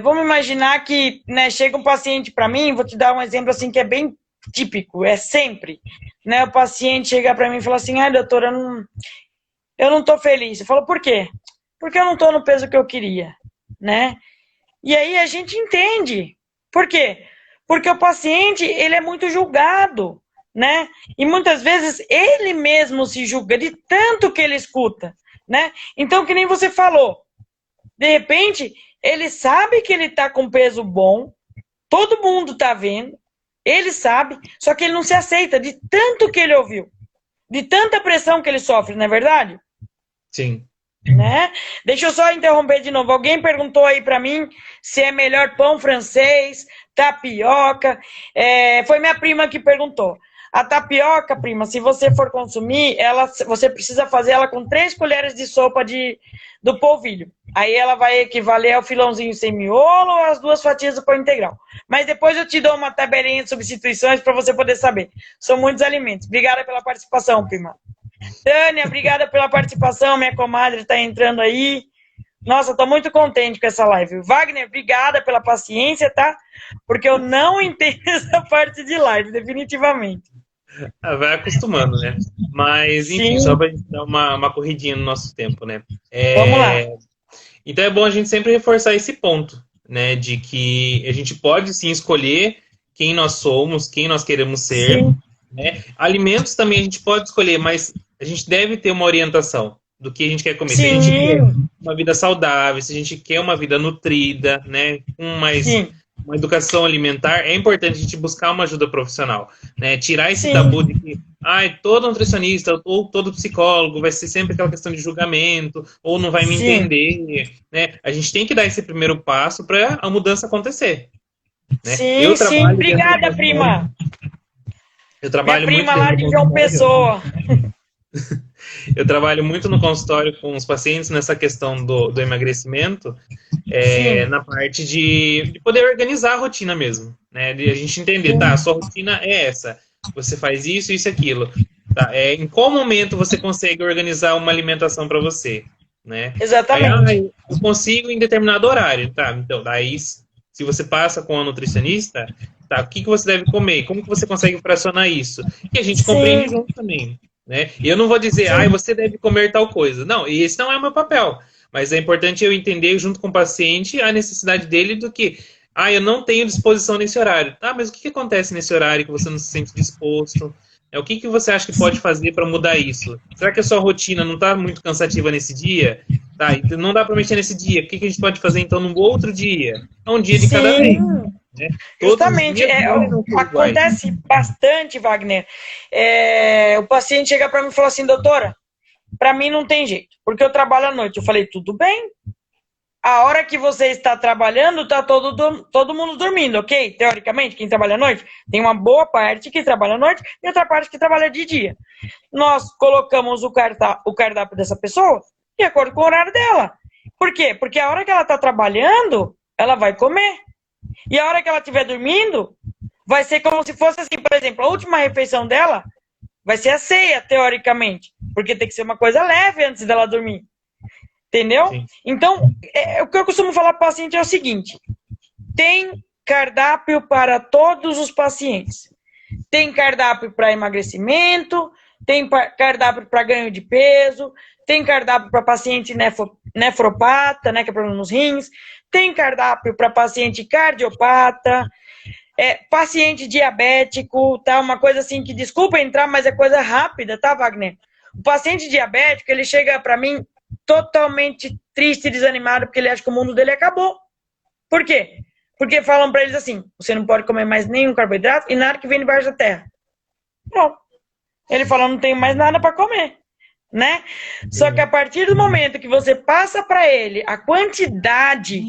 Speaker 2: vamos imaginar que, né, chega um paciente para mim, vou te dar um exemplo assim que é bem típico, é sempre, né? O paciente chega para mim e fala assim, ai, doutora, eu não tô feliz. Eu falo, por quê? Porque eu não tô no peso que eu queria, né? E aí a gente entende. Por quê? Porque o paciente, ele é muito julgado, né? E muitas vezes ele mesmo se julga de tanto que ele escuta, né? Então, que nem você falou, de repente, ele sabe que ele tá com peso bom, todo mundo tá vendo, ele sabe, só que ele não se aceita de tanto que ele ouviu, de tanta pressão que ele sofre, não é verdade?
Speaker 1: sim.
Speaker 2: Né? Deixa eu só interromper de novo. Alguém perguntou aí para mim se é melhor pão francês, tapioca. Foi minha prima que perguntou. A tapioca, prima, se você for consumir, você precisa fazer ela com 3 colheres de sopa do polvilho. Aí ela vai equivaler ao filãozinho sem miolo ou às 2 fatias do pão integral. Mas depois eu te dou uma tabelinha de substituições para você poder saber. São muitos alimentos. Obrigada pela participação, prima. Tânia, obrigada pela participação. Minha comadre está entrando aí. Nossa, estou muito contente com essa live. Wagner, obrigada pela paciência, tá? Porque eu não entendo essa parte de live, definitivamente.
Speaker 1: Vai acostumando, né? Mas, enfim, só
Speaker 2: Sim,
Speaker 1: para a gente dar uma corridinha no nosso tempo, né?
Speaker 2: vamos lá.
Speaker 1: Então é bom a gente sempre reforçar esse ponto, né? De que a gente pode sim escolher quem nós somos, quem nós queremos ser,
Speaker 2: Sim,
Speaker 1: né? Alimentos também a gente pode escolher, mas a gente deve ter uma orientação do que a gente quer comer. Se a gente quer
Speaker 2: sim,
Speaker 1: uma vida saudável, se a gente quer uma vida nutrida, né? Com mais
Speaker 2: sim,
Speaker 1: uma educação alimentar, é importante a gente buscar uma ajuda profissional, né? Tirar esse tabu de
Speaker 2: sim,
Speaker 1: que todo nutricionista ou todo psicólogo vai ser sempre aquela questão de julgamento, ou não vai me
Speaker 2: sim,
Speaker 1: entender, né? A gente tem que dar esse primeiro passo para a mudança acontecer, né?
Speaker 2: sim, sim. Obrigada, prima.
Speaker 1: Eu
Speaker 2: Minha
Speaker 1: trabalho muito
Speaker 2: prima lá
Speaker 1: dentro do
Speaker 2: de João
Speaker 1: consultório.
Speaker 2: Pessoa.
Speaker 1: Eu trabalho muito no consultório com os pacientes nessa questão do emagrecimento,
Speaker 2: Sim,
Speaker 1: na parte de poder organizar a rotina mesmo, né? De a gente entender, tá, a
Speaker 2: sim,
Speaker 1: sua rotina é essa, você faz isso, isso e aquilo. Tá, em qual momento você consegue organizar uma alimentação para você, né? Aí,
Speaker 2: exatamente.
Speaker 1: eu consigo em determinado horário, tá? Então, daí, se você passa com a nutricionista, tá, o que que você deve comer? Como que você consegue fracionar isso? E a gente compreende
Speaker 2: Sim,
Speaker 1: junto também, né? E eu não vou dizer,
Speaker 2: sim,
Speaker 1: você deve comer tal coisa. Não, e esse não é o meu papel. Mas é importante eu entender junto com o paciente a necessidade dele do que, eu não tenho disposição nesse horário. Mas o que que acontece nesse horário que você não se sente disposto? O que que você acha que pode fazer para mudar isso? Será que a sua rotina não está muito cansativa nesse dia? Tá, então não dá para mexer nesse dia. O que que a gente pode fazer então num outro dia? É um dia de cada vez,
Speaker 2: sim.
Speaker 1: né? Todos os
Speaker 2: Justamente,
Speaker 1: dias podem não ser iguais.
Speaker 2: acontece bastante, Wagner. O paciente chega para mim e fala assim, doutora, para mim não tem jeito, porque eu trabalho à noite. Eu falei, tudo bem, a hora que você está trabalhando, está todo mundo dormindo, ok? Teoricamente, quem trabalha à noite, tem uma boa parte que trabalha à noite e outra parte que trabalha de dia. Nós colocamos o cardápio dessa pessoa de acordo com o horário dela. Por quê? Porque a hora que ela está trabalhando, ela vai comer. E a hora que ela estiver dormindo, vai ser como se fosse assim, por exemplo, a última refeição dela vai ser a ceia, teoricamente. Porque tem que ser uma coisa leve antes dela dormir. Entendeu?
Speaker 1: Sim.
Speaker 2: Então, o que eu costumo falar para o paciente é o seguinte: tem cardápio para todos os pacientes. Tem cardápio para emagrecimento, tem cardápio para ganho de peso, tem cardápio para paciente nefropata, né, que é problema nos rins, tem cardápio para paciente cardiopata, paciente diabético, tá? Uma coisa assim que, desculpa entrar, mas é coisa rápida, tá, Wagner? O paciente diabético, ele chega para mim totalmente triste e desanimado porque ele acha que o mundo dele acabou. Por quê? Porque falam para eles assim: você não pode comer mais nenhum carboidrato e nada que vem debaixo da terra. Não. Ele fala: não tenho mais nada para comer, né? Só que a partir do momento que você passa para ele a quantidade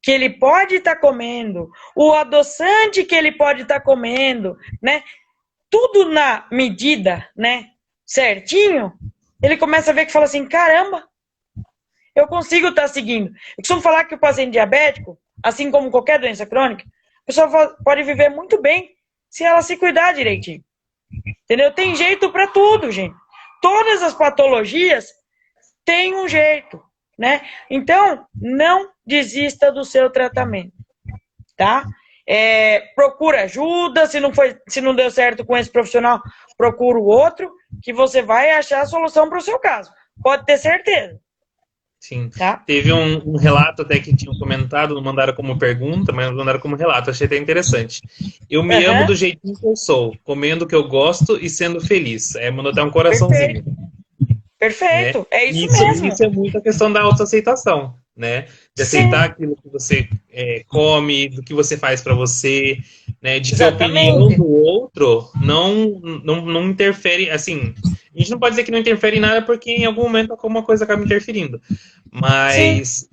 Speaker 2: que ele pode estar comendo, o adoçante que ele pode estar comendo, né? Tudo na medida, né? Certinho, ele começa a ver que fala assim: caramba, eu consigo estar seguindo. Eu costumo falar que o paciente diabético, assim como qualquer doença crônica, a pessoa pode viver muito bem se ela se cuidar direitinho. Entendeu? Tem jeito para tudo, gente. Todas as patologias têm um jeito, né? Então, não desista do seu tratamento, tá? Procura ajuda, se não deu certo com esse profissional, procura o outro, que você vai achar a solução para o seu caso. Pode ter certeza.
Speaker 1: Sim.
Speaker 2: Tá?
Speaker 1: Teve um relato até que tinham comentado, não mandaram como pergunta, mas mandaram como relato. Achei até interessante. Eu me amo
Speaker 2: Uhum.
Speaker 1: do jeitinho que eu sou, comendo o que eu gosto e sendo feliz. Mandou até um coraçãozinho,
Speaker 2: Perfeito.
Speaker 1: né?
Speaker 2: Perfeito. É isso
Speaker 1: Isso
Speaker 2: mesmo.
Speaker 1: é muito a questão da autoaceitação, né? De aceitar
Speaker 2: Sim,
Speaker 1: aquilo que você come, do que você faz para você, né? De que a opinião
Speaker 2: exatamente.
Speaker 1: do outro não interfere, assim, a gente não pode dizer que não interfere em nada porque em algum momento alguma coisa acaba interferindo,
Speaker 2: Sim,
Speaker 1: mas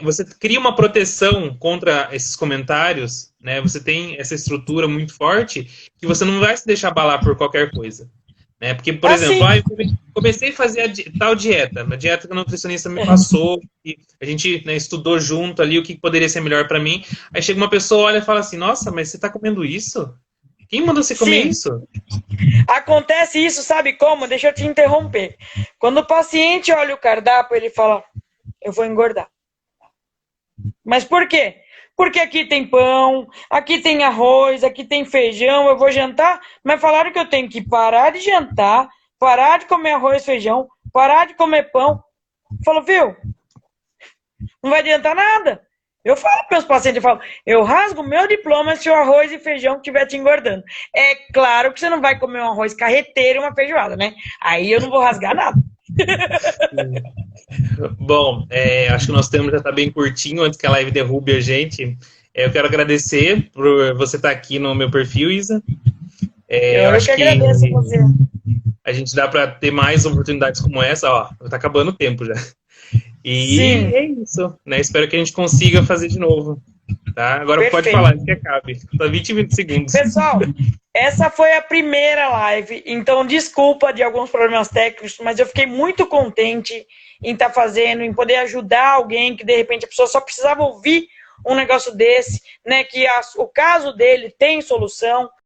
Speaker 1: você cria uma proteção contra esses comentários, né? Você tem essa estrutura muito forte que você não vai se deixar abalar por qualquer coisa. Né? Porque, por exemplo,
Speaker 2: assim.
Speaker 1: eu comecei a fazer tal dieta, uma dieta que a nutricionista me passou, que a gente, né, estudou junto ali o que poderia ser melhor para mim. Aí chega uma pessoa, olha e fala assim: nossa, mas você está comendo isso? Quem mandou você comer
Speaker 2: Sim,
Speaker 1: isso?
Speaker 2: acontece isso, sabe como? Deixa eu te interromper. Quando o paciente olha o cardápio, ele fala: eu vou engordar. Mas por quê? Porque aqui tem pão, aqui tem arroz, aqui tem feijão, eu vou jantar, mas falaram que eu tenho que parar de jantar, parar de comer arroz e feijão, parar de comer pão. Falou, viu? Não vai adiantar nada. Eu falo para meus pacientes, eu falo, eu rasgo meu diploma se o arroz e feijão estiver te engordando. É claro que você não vai comer um arroz carreteiro e uma feijoada, né? Aí eu não vou rasgar nada.
Speaker 1: Bom, acho que o nosso tempo já está bem curtinho antes que a live derrube a gente. Eu quero agradecer por você estar aqui no meu perfil, Isa. Eu
Speaker 2: Eu
Speaker 1: acho
Speaker 2: que
Speaker 1: que
Speaker 2: agradeço a você.
Speaker 1: a gente dá para ter mais oportunidades como essa. Ó, tá acabando o tempo já. E
Speaker 2: Sim,
Speaker 1: é isso, né? Espero que a gente consiga fazer de novo. tá? Agora pode
Speaker 2: Perfeito.
Speaker 1: falar, que acabe. Só 20 segundos.
Speaker 2: Pessoal, essa foi a primeira live, então desculpa de alguns problemas técnicos, mas eu fiquei muito contente em estar fazendo, em poder ajudar alguém que de repente a pessoa só precisava ouvir um negócio desse, né? Que o caso dele tem solução.